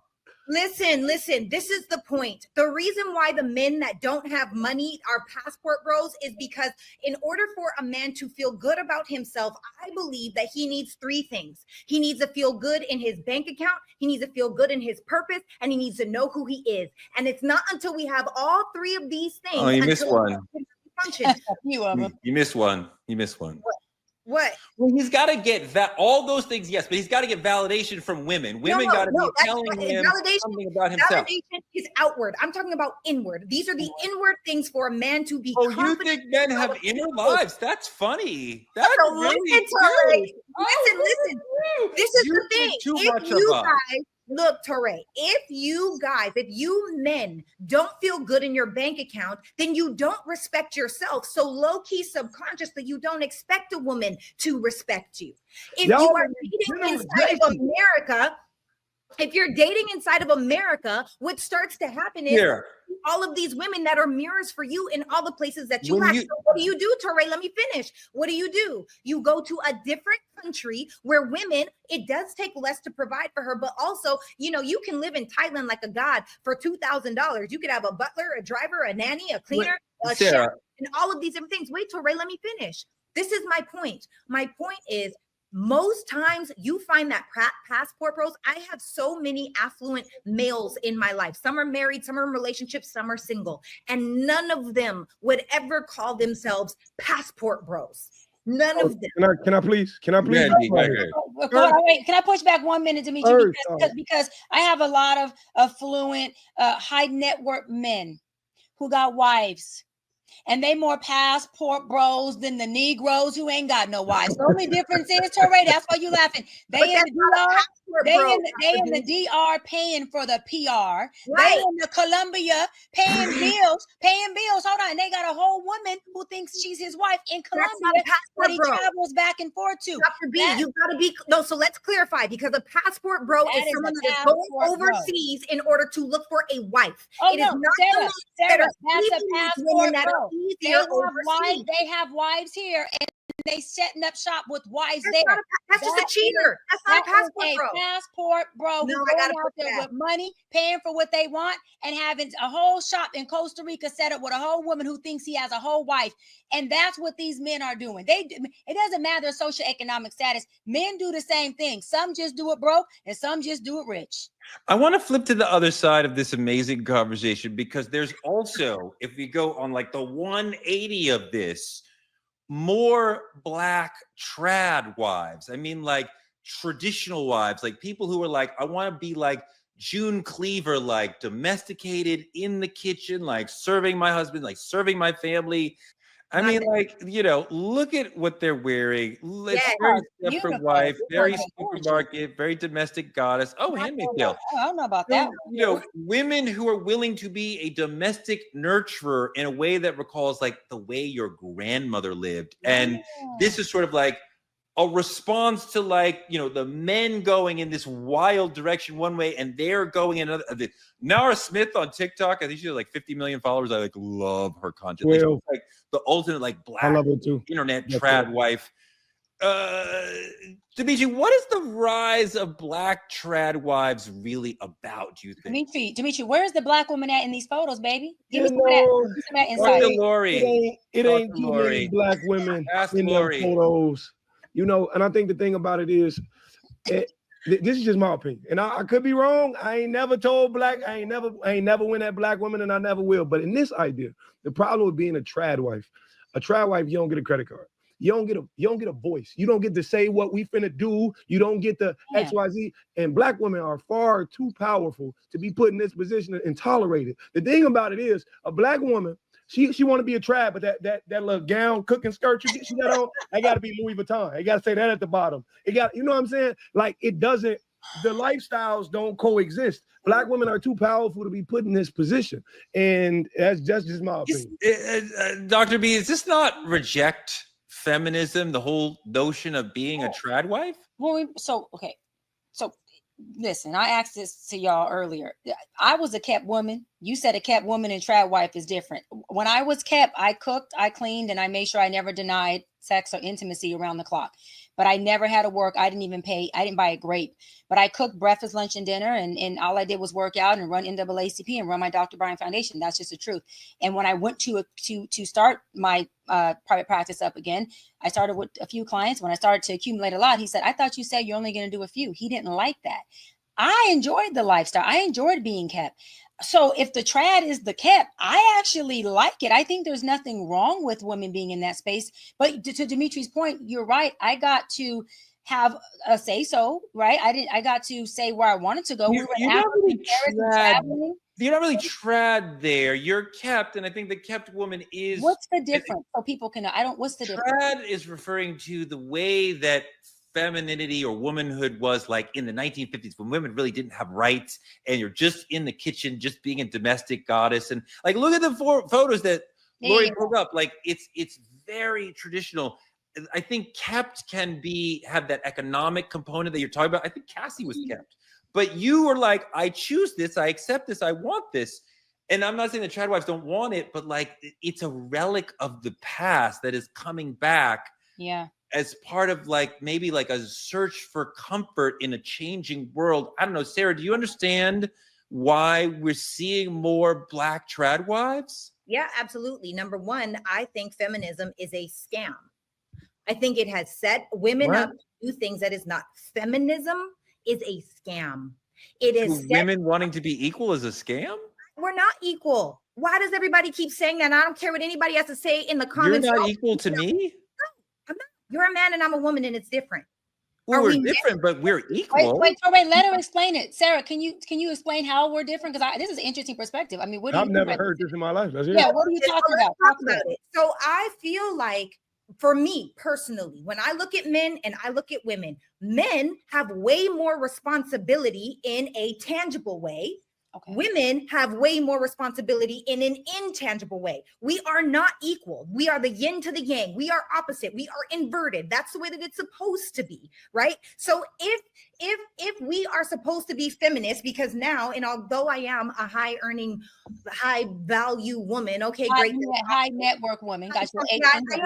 Listen. This is the point. The reason why the men that don't have money are passport bros is because in order for a man to feel good about himself, I believe that he needs three things. He needs to feel good in his bank account. He needs to feel good in his purpose, and he needs to know who he is. And it's not until we have all three of these things. Oh, you missed one. You missed one. You missed one. What? Well, he's got to get that. All those things, yes, but he's got to get validation from women. Women got to be telling him something about himself. Validation is outward. I'm talking about inward. These are the inward things for a man to be. Oh, you think men have inner lives? That's funny. That's so really listen. This is the thing. If you guys look, Torre, if you men don't feel good in your bank account, then you don't respect yourself. So low-key, subconsciously, you don't expect a woman to respect you. If you are dating inside of America, what starts to happen is all of these women that are mirrors for you in all the places that you lack. So what do you do, Torre? Let me finish. What do? You go to a different country where women, it does take less to provide for her, but also, you can live in Thailand like a god for $2,000. You could have a butler, a driver, a nanny, a cleaner, a chef, and all of these different things. Wait, Torre, let me finish. This is my point. My point is, most times you find that passport bros. I have so many affluent males in my life. Some are married, some are in relationships, some are single. And none of them would ever call themselves passport bros. None of them. Can I please? Hold on, wait. Can I push back 1 minute, Dimitri? Because I have a lot of affluent, high net worth men who got wives. And they more passport bros than the Negroes who ain't got no wives. The only difference is, Torre, that's why you laughing. They in the DR paying for the PR. Right. They in the Colombia paying bills. Hold on. And they got a whole woman who thinks she's his wife in Colombia, but he travels back and forth to. You gotta be so let's clarify, because a passport bro is someone that is going overseas in order to look for a wife. Oh, it is not Sarah, that's a passport bro. They have wives here, and they setting up shop with wives there. That's just a cheater. That's not a passport bro. Passport bro who's going out there with money, paying for what they want, and having a whole shop in Costa Rica set up with a whole woman who thinks he has a whole wife. And that's what these men are doing. It doesn't matter their socioeconomic status. Men do the same thing. Some just do it broke, and some just do it rich. I want to flip to the other side of this amazing conversation, because there's also, if we go on like the 180 of this, more Black trad wives. I mean, like traditional wives, like people who are like, I want to be like June Cleaver, like domesticated in the kitchen, like serving my husband, like serving my family. I mean, like, look at what they're wearing. Very Stepford wife, very supermarket, very domestic goddess. Oh, Handmaid's Tale. I don't know about that. Women who are willing to be a domestic nurturer in a way that recalls like the way your grandmother lived. And this is sort of like a response to like, the men going in this wild direction one way and they're going in another. Nara Smith on TikTok, I think she has like 50 million followers. I like love her content. She's like the ultimate like Black internet trad wife. Dimitri, what is the rise of black trad wives really about, do you think? Dimitri, where's the black woman at in these photos, baby? Give me some of that insight. It ain't too many black women in them photos. You know, and I think the thing about it is, this is just my opinion, and I could be wrong. I ain't never told black. I ain't never went at black women, and I never will. But in this idea, the problem with being a trad wife, you don't get a credit card. You don't get a voice. You don't get to say what we finna do. You don't get the XYZ. And black women are far too powerful to be put in this position and tolerated. The thing about it is, a black woman, she want to be a trad, but that little gown, cooking skirt she got on, I got to be Louis Vuitton. I got to say that at the bottom. It got, you know what I'm saying? Like, it doesn't. The lifestyles don't coexist. Black women are too powerful to be put in this position, and that's just my opinion. Dr. B, is this not reject feminism, the whole notion of being a trad wife? Well, so listen, I asked this to y'all earlier. I was a kept woman. You said a kept woman and trad wife is different. When I was kept, I cooked, I cleaned, and I made sure I never denied sex or intimacy around the clock. But I never had to work. I didn't even pay. I didn't buy a grape. But I cooked breakfast, lunch, and dinner. And all I did was work out and run NAACP and run my Dr. Bryant Foundation. That's just the truth. And when I went to start my private practice up again, I started with a few clients. When I started to accumulate a lot, he said, I thought you said you're only going to do a few. He didn't like that. I enjoyed the lifestyle. I enjoyed being kept. So if the trad is the kept, I actually like it. I think there's nothing wrong with women being in that space. But to Dimitri's point, you're right. I got to have a say so, right? I got to say where I wanted to go. You're not really trad there. You're kept, and I think the kept woman is. What's the difference? So people can. What's the difference? Trad is referring to the way that femininity or womanhood was like in the 1950s, when women really didn't have rights, and you're just in the kitchen, just being a domestic goddess. And like, look at the photos that Lori pulled up. Like, it's very traditional. I think kept can have that economic component that you're talking about. I think Cassie was kept, but you were like, I choose this, I accept this, I want this. And I'm not saying the trad wives don't want it, but like, it's a relic of the past that is coming back. Yeah. As part of like, maybe like a search for comfort in a changing world. I don't know, Sarah, do you understand why we're seeing more black trad wives? Yeah, absolutely. Number one, I think feminism is a scam. I think it has set women up to do things that is not. Feminism is a scam. It is women wanting to be equal is a scam? We're not equal. Why does everybody keep saying that? And I don't care what anybody has to say in the comments. You're not equal to me? No, I'm not. You're a man and I'm a woman, and it's different. Well, we're different, but we're equal. Wait, let her explain it. Sarah, can you explain how we're different? Because this is an interesting perspective. I mean, what do I've never heard this in my life. That's what are you talking about? Talk about it. So I feel like, for me personally, when I look at men and I look at women, men have way more responsibility in a tangible way. Okay. Women have way more responsibility in an intangible way. We are not equal. We are the yin to the yang. We are opposite. We are inverted. That's the way that it's supposed to be, right? So if we are supposed to be feminist, because now, and although I am a high earning, high value woman, okay, great. High network woman. I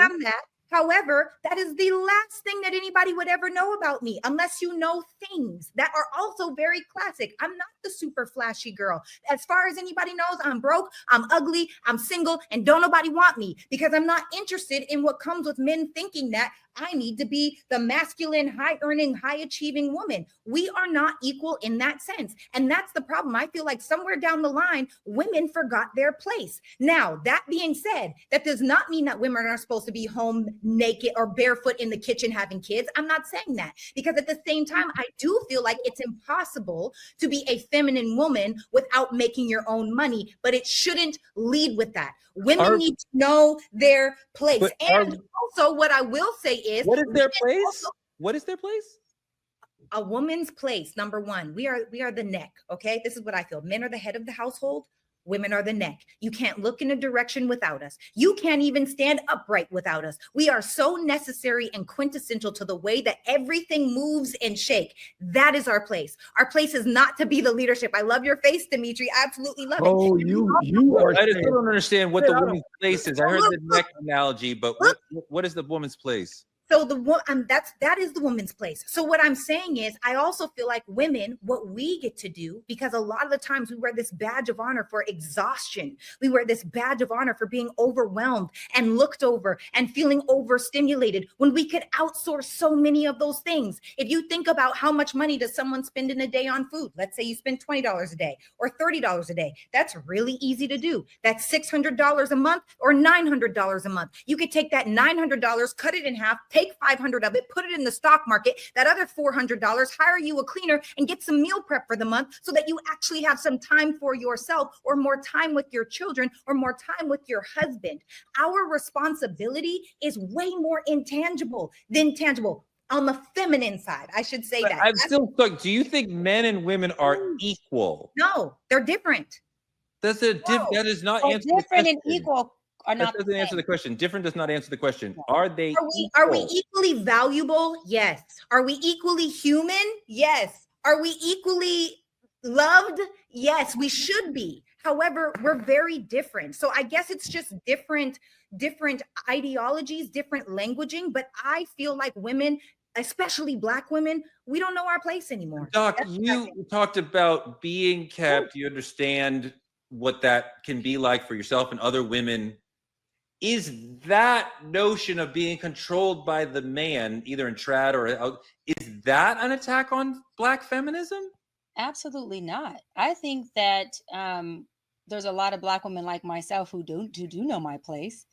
am that. However, that is the last thing that anybody would ever know about me, unless you know things that are also very classic. I'm not the super flashy girl. As far as anybody knows, I'm broke, I'm ugly, I'm single, and don't nobody want me, because I'm not interested in what comes with men thinking that I need to be the masculine, high earning, high achieving woman. We are not equal in that sense. And that's the problem. I feel like somewhere down the line, women forgot their place. Now, that being said, that does not mean that women are supposed to be home naked or barefoot in the kitchen having kids. I'm not saying that, because at the same time, I do feel like it's impossible to be a feminine woman without making your own money, but it shouldn't lead with that. Women need to know their place. And also, what I will say is, what is their place? What is their place? A woman's place. Number one, we are the neck. Okay, this is what I feel. Men are the head of the household. Women are the neck. You can't look in a direction without us. You can't even stand upright without us. We are so necessary and quintessential to the way that everything moves and shake. That is our place. Our place is not to be the leadership. I love your face, Dimitri. I absolutely love it. Oh, you are. I still don't understand what the woman's place is. I heard the neck analogy, but what is the woman's place? So that is the woman's place. So what I'm saying is, I also feel like women, what we get to do, because a lot of the times we wear this badge of honor for exhaustion. We wear this badge of honor for being overwhelmed and looked over and feeling overstimulated when we could outsource so many of those things. If you think about how much money does someone spend in a day on food, let's say you spend $20 a day or $30 a day. That's really easy to do. That's $600 a month or $900 a month. You could take that $900, cut it in half, take $500 of it, put it in the stock market, that other $400, hire you a cleaner and get some meal prep for the month so that you actually have some time for yourself or more time with your children or more time with your husband. Our responsibility is way more intangible than tangible. On the feminine side, I should say that. I'm still stuck. Do you think men and women are equal? No, they're different. That does not answer the different and question. equal are not. That doesn't answer the question. Different does not answer the question. Are they? Are we equally valuable? Yes. Are we equally human? Yes. Are we equally loved? Yes, we should be. However, we're very different. So I guess it's just different ideologies, different languaging. But I feel like women, especially Black women, we don't know our place anymore. Doc, you talked about being kept. You understand what that can be like for yourself and other women. Is that notion of being controlled by the man, either in trad or is that an attack on Black feminism? Absolutely not. I think that there's a lot of Black women like myself who do know my place.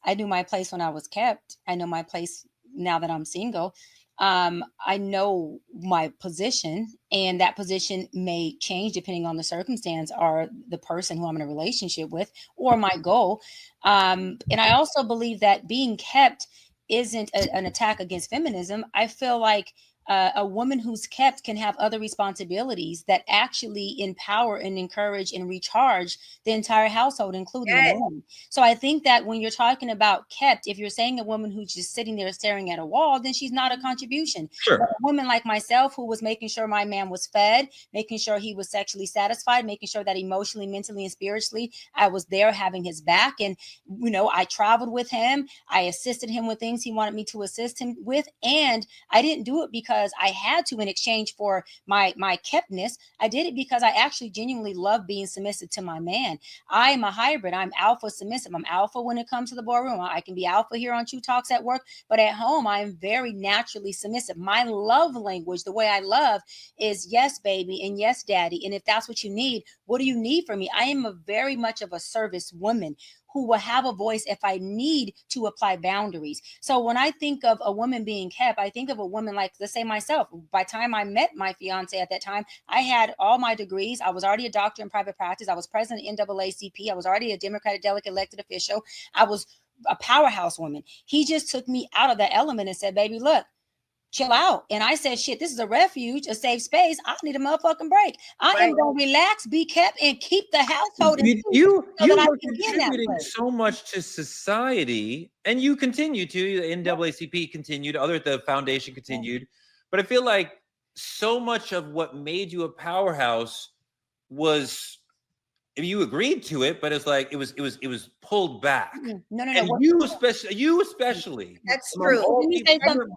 I knew my place when I was kept. I know my place now that I'm single. I know my position, and that position may change depending on the circumstance or the person who I'm in a relationship with or my goal. And I also believe that being kept isn't an attack against feminism. I feel like a woman who's kept can have other responsibilities that actually empower and encourage and recharge the entire household, including the man. So I think that when you're talking about kept, if you're saying a woman who's just sitting there staring at a wall, then she's not a contribution. Sure. But a woman like myself who was making sure my man was fed, making sure he was sexually satisfied, making sure that emotionally, mentally, and spiritually, I was there having his back. And, you know, I traveled with him. I assisted him with things he wanted me to assist him with. And I didn't do it because I had to in exchange for my keptness. I did it because I actually genuinely love being submissive to my man. I am a hybrid. I'm alpha submissive. I'm alpha when it comes to the boardroom. I can be alpha here on True Talks at work, but at home, I am very naturally submissive. My love language, the way I love, is yes, baby, and yes, daddy. And if that's what you need, what do you need from me? I am a very much of a service woman who will have a voice if I need to apply boundaries. So when I think of a woman being kept, I think of a woman like, let's say myself. By the time I met my fiance at that time, I had all my degrees. I was already a doctor in private practice. I was president of NAACP. I was already a Democratic delegate elected official. I was a powerhouse woman. He just took me out of that element and said, baby, look, chill out. And I said, shit, this is a refuge, a safe space. I need a motherfucking break. I am going to relax, be kept, and keep the household. You were contributing so much to society, and you continue to. The NAACP continued, the foundation continued. But I feel like so much of what made you a powerhouse was, you agreed to it, but it's like it was pulled back. No. And you especially. That's true. Let me say something.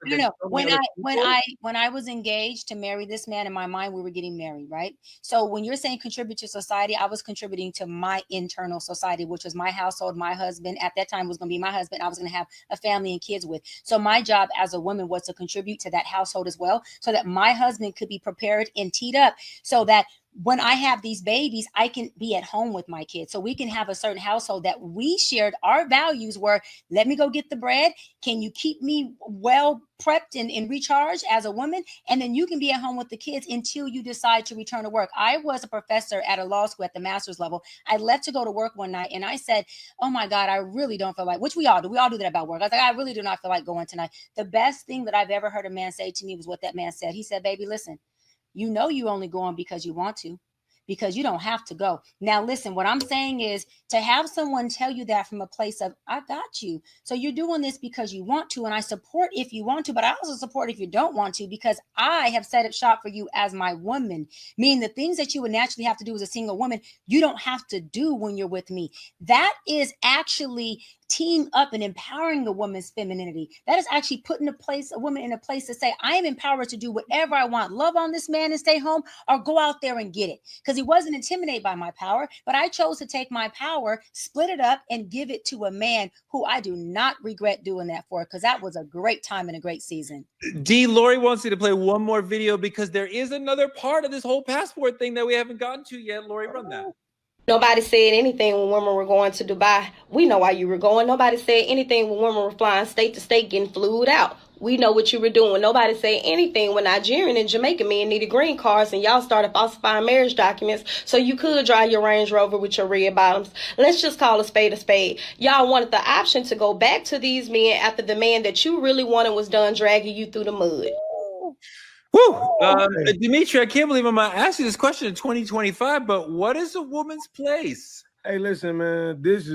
No. When I was engaged to marry this man, in my mind, we were getting married, right? So when you're saying contribute to society, I was contributing to my internal society, which was my household, my husband. At that time was going to be my husband. I was going to have a family and kids with. So my job as a woman was to contribute to that household as well, so that my husband could be prepared and teed up, so that when I have these babies, I can be at home with my kids. So we can have a certain household that we shared. Our values were, let me go get the bread. Can you keep me well prepped and recharged as a woman? And then you can be at home with the kids until you decide to return to work. I was a professor at a law school at the master's level. I left to go to work one night and I said, oh my God, I really don't feel like, which we all do. We all do that about work. I was like, I really do not feel like going tonight. The best thing that I've ever heard a man say to me was what that man said. He said, baby, listen, you know you only going because you want to, because you don't have to go. Now, listen, what I'm saying is to have someone tell you that from a place of, I got you. So you're doing this because you want to, and I support if you want to, but I also support if you don't want to, because I have set up shop for you as my woman, meaning the things that you would naturally have to do as a single woman, you don't have to do when you're with me. That is actually teeing up and empowering a woman's femininity. That is actually putting a woman in a place to say, I am empowered to do whatever I want. Love on this man and stay home, or go out there and get it. Because he wasn't intimidated by my power, but I chose to take my power, split it up, and give it to a man who I do not regret doing that for, because that was a great time and a great season. D, Lori wants you to play one more video because there is another part of this whole passport thing that we haven't gotten to yet. Lori, run that. Nobody said anything when women were going to Dubai. We know why you were going. Nobody said anything when women were flying state to state getting flued out. We know what you were doing. Nobody said anything when Nigerian and Jamaican men needed green cards and y'all started falsifying marriage documents so you could drive your Range Rover with your red bottoms. Let's just call a spade a spade. Y'all wanted the option to go back to these men after the man that you really wanted was done dragging you through the mud. Woo! Dimitri, I can't believe I'm going to ask you this question in 2025, but what is a woman's place? Hey, listen, man, this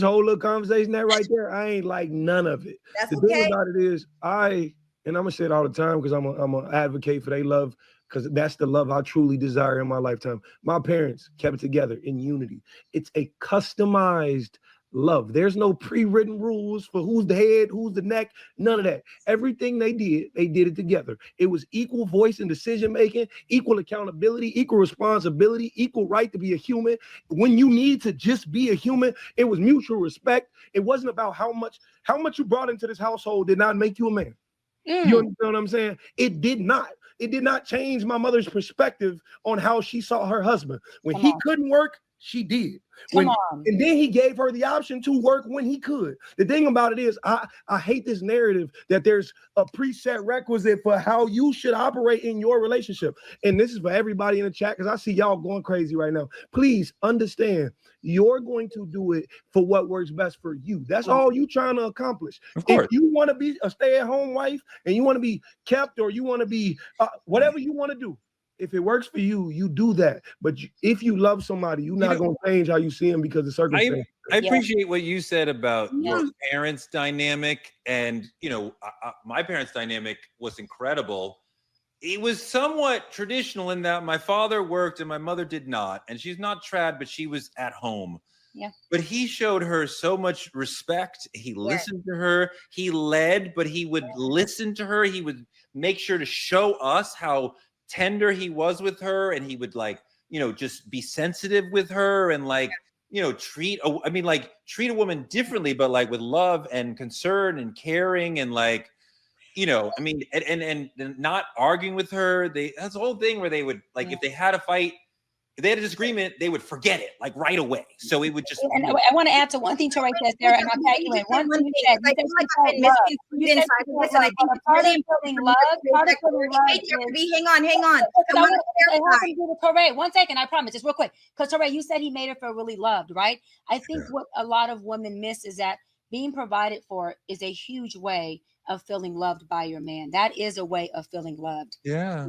whole little conversation that right there, I ain't like none of it. That's the thing about it is, and I'm gonna say it all the time because I'm a advocate for their love, because that's the love I truly desire in my lifetime. My parents kept it together in unity. It's a customized love. There's no pre-written rules for who's the head, who's the neck, none of that. Everything they did it together. It was equal voice and decision making, equal accountability, equal responsibility, equal right to be a human. When you need to just be a human, it was mutual respect. It wasn't about how much you brought into this household did not make you a man. You understand what I'm saying? It did not. It did not change my mother's perspective on how she saw her husband. When he couldn't work, she did. And then he gave her the option to work when he could. The thing about it is, I hate this narrative that there's a preset requisite for how you should operate in your relationship. And this is for everybody in the chat, because I see y'all going crazy right now. Please understand, you're going to do it for what works best for you. That's all you trying to accomplish. If you want to be a stay-at-home wife and you want to be kept, or you want to be whatever you want to do, if it works for you, you do that. But if you love somebody, you're not going to change how you see them because of circumstances. I appreciate what you said about your parents' dynamic. And, my parents' dynamic was incredible. It was somewhat traditional in that my father worked and my mother did not. And she's not trad, but she was at home. Yeah. But he showed her so much respect. He listened to her. He led, but he would listen to her. He would make sure to show us how tender he was with her, and he would just be sensitive with her and treat a woman differently, but with love and concern and caring and and not arguing with her. That's the whole thing where they would if they had a fight, if they had a disagreement, they would forget it right away. So it would just. And I want to add to one thing Torrey said, Sarah, and I'll tag you in. One thing you said, hang on. Torrey, 1 second, I promise, just real quick. Because Torrey, you said he made her feel really loved, right? I think what a lot of women miss is that being provided for is a huge way of feeling loved by your man. That is a way of feeling loved. Yeah.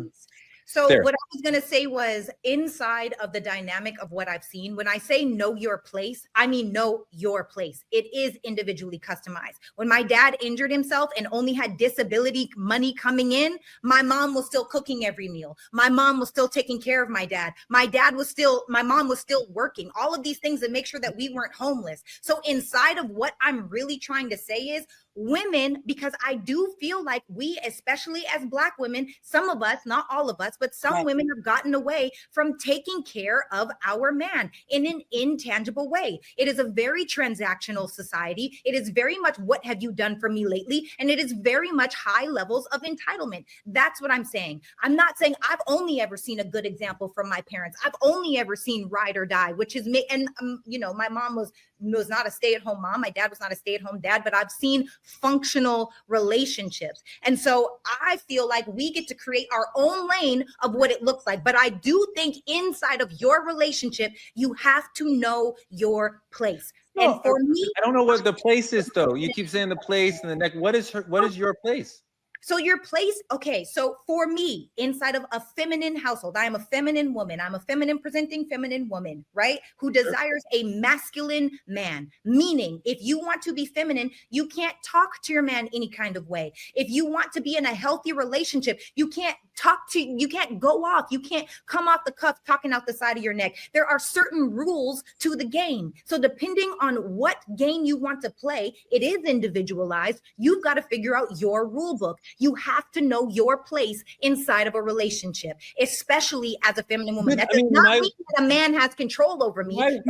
So what I was going to say was, inside of the dynamic of what I've seen, when I say know your place, I mean know your place. It is individually customized. When my dad injured himself and only had disability money coming in, my mom was still cooking every meal. My mom was still taking care of my dad. My mom was still working. All of these things to make sure that we weren't homeless. So inside of what I'm really trying to say is, women, because I do feel like we, especially as Black women, some of us, not all of us, but some women have gotten away from taking care of our man in an intangible way. It is a very transactional society. It is very much, what have you done for me lately? And it is very much high levels of entitlement. That's what I'm saying. I'm not saying I've only ever seen a good example from my parents. I've only ever seen ride or die, which is me. And, my mom was not a stay-at-home mom. My dad was not a stay-at-home dad, but I've seen functional relationships. And so I feel like we get to create our own lane of what it looks like. But I do think inside of your relationship, you have to know your place. No, and for me, I don't know what the place is though. You keep saying the place and the next. What is your place? So your place, okay, so for me, inside of a feminine household, I am a feminine woman. I'm a feminine presenting feminine woman, right? Who desires a masculine man. Meaning, if you want to be feminine, you can't talk to your man any kind of way. If you want to be in a healthy relationship, you can't go off. You can't come off the cuff talking out the side of your neck. There are certain rules to the game. So depending on what game you want to play, it is individualized. You've got to figure out your rule book. You have to know your place inside of a relationship, especially as a feminine woman. That does not mean that a man has control over me. I'm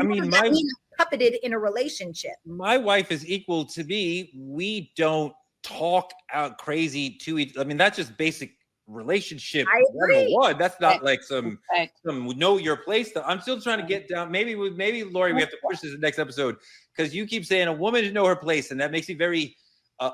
puppeted in a relationship. My wife is equal to me. We don't talk out crazy to each. I mean, that's just basic relationship 101. That's not like some know your place stuff. I'm still trying to get down. Maybe Lori, we have to push this in the next episode because you keep saying a woman should know her place, and that makes me very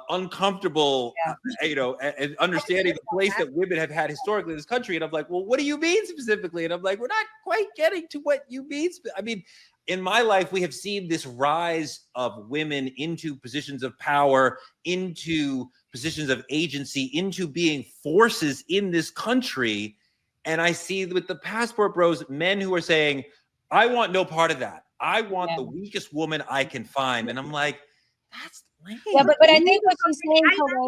uncomfortable, and understanding the place that women have had historically in this country. And I'm like, well, what do you mean specifically? And I'm like, we're not quite getting to what you mean. I mean, in my life, we have seen this rise of women into positions of power, into positions of agency, into being forces in this country. And I see with the passport bros, men who are saying, I want no part of that. I want the weakest woman I can find. And I'm like, that's lame. Yeah, but I think what she's saying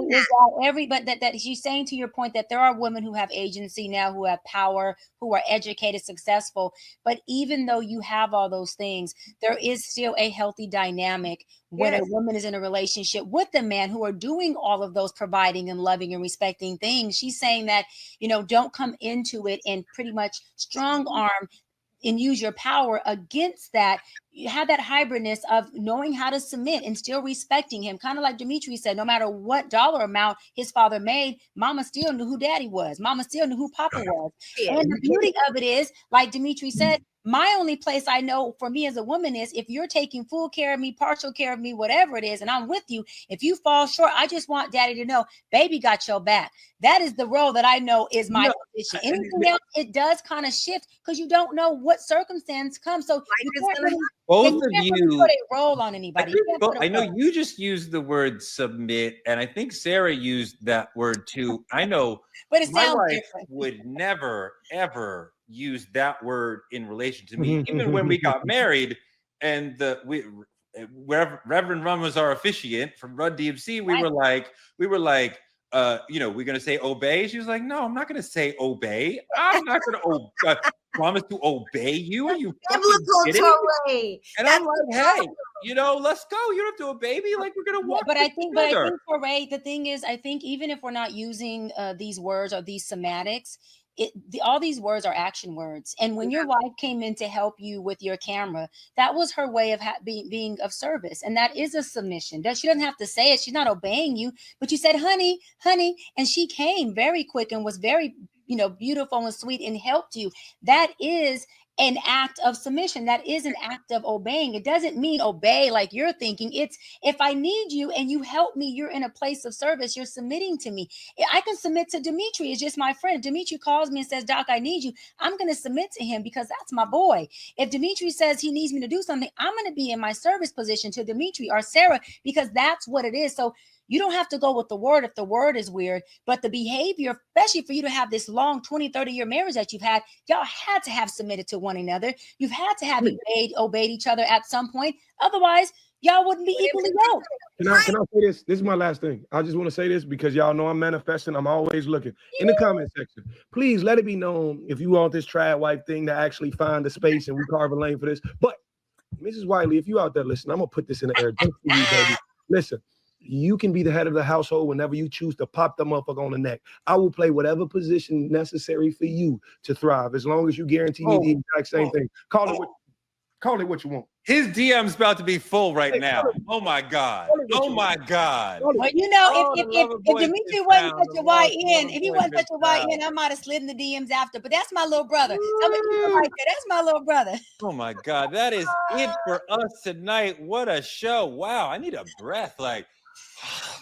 is that that she's saying, to your point, that there are women who have agency now, who have power, who are educated, successful. But even though you have all those things, there is still a healthy dynamic when a woman is in a relationship with a man who are doing all of those providing and loving and respecting things. She's saying that, don't come into it and pretty much strong arm and use your power against that. You have that hybridness of knowing how to submit and still respecting him. Kind of like Dimitri said, no matter what dollar amount his father made, mama still knew who daddy was. Mama still knew who papa was. And the beauty of it is, like Dimitri said, my only place I know for me as a woman is if you're taking full care of me, partial care of me, whatever it is, and I'm with you, if you fall short, I just want daddy to know, baby got your back. That is the role that I know is my position. Anything else, it does kind of shift because you don't know what circumstance comes. So you can't really, both of you put a role on anybody. I know you just used the word submit, and I think Sarah used that word too. I know, but it my sounds wife different. would never ever use that word in relation to me. Even when we got married, and Reverend Rum was our officiant from Run DMC, we were like, we're going to say obey. She was like, no, I'm not going to say obey. I'm not going to promise to obey you. Are you fucking kidding me? And I'm like, hey, let's go. You don't have to obey me. Like, we're going to walk. But I think, for Ray, the thing is, I think even if we're not using these words or these semantics, all these words are action words. And when your wife came in to help you with your camera, that was her way of being of service. And that is a submission. She doesn't have to say it. She's not obeying you, but you said, honey, and she came very quick and was very, beautiful and sweet and helped you. That is an act of submission. That is an act of obeying. It doesn't mean obey like you're thinking. It's if I need you and you help me, you're in a place of service, you're submitting to me. I can submit to Dimitri. It's just my friend. Dimitri calls me and says, Doc, I need you. I'm going to submit to him because that's my boy. If Dimitri says he needs me to do something, I'm going to be in my service position to Dimitri or Sarah because that's what it is. So you don't have to go with the word if the word is weird, but the behavior, especially for you to have this long 20, 30-year marriage that you've had, y'all had to have submitted to one another. You've had to have obeyed each other at some point. Otherwise, y'all wouldn't be equally yoked. Can I say this? This is my last thing. I just want to say this because y'all know I'm manifesting. I'm always looking in the comment section. Please let it be known if you want this trad wife thing to actually find a space and we carve a lane for this. But Mrs. Wiley, if you out there listening, I'm going to put this in the air just for you, baby. Listen. You can be the head of the household whenever you choose to pop the motherfucker on the neck. I will play whatever position necessary for you to thrive, as long as you guarantee me the exact same thing. Call it what you want. His DM's about to be full right now. Oh my God. Oh my God. Well, if Dimitri wasn't such a YN, if he wasn't such a YN, I might have slid in the DMs after. But that's my little brother. That's my little brother. Oh my God. That is it for us tonight. What a show. Wow. I need a breath. Like,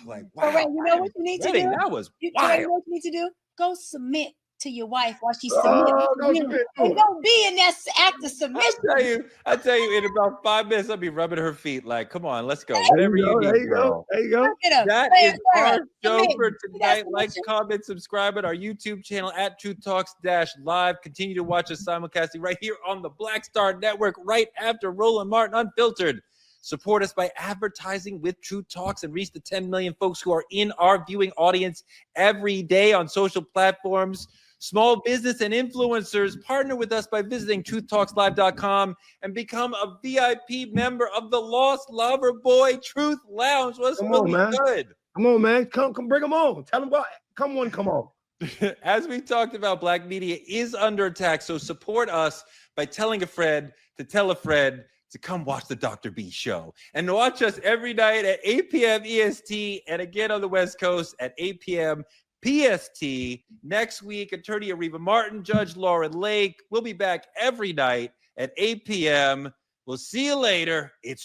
wow. So, Ray, you know what you need to do? That was You wild. know what you need to do? Go submit to your wife while she's submitting to you. And don't be in that act of submission. I tell you, in about 5 minutes, I'll be rubbing her feet. Like, come on, let's go. Whatever you need, there you girl. go. There you go. That is our show for tonight. Like, comment, subscribe at our YouTube channel at Truth Talks -Live. Continue to watch us simulcasting right here on the Black Star Network right after Roland Martin Unfiltered. Support us by advertising with Truth Talks and reach the 10 million folks who are in our viewing audience every day on social platforms. Small business and influencers, partner with us by visiting truthtalkslive.com and become a VIP member of the Lost Lover Boy Truth Lounge. What's really good? Come on, man. Come bring them on. Tell them what. Come on. As we talked about, Black media is under attack. So support us by telling a friend to tell a friend to come watch the Dr. B show and watch us every night at 8 p.m. EST and again on the West Coast at 8 p.m. PST. Next week, Attorney Ariva Martin, Judge Lauren Lake. We'll be back every night at 8 p.m. We'll see you later. It's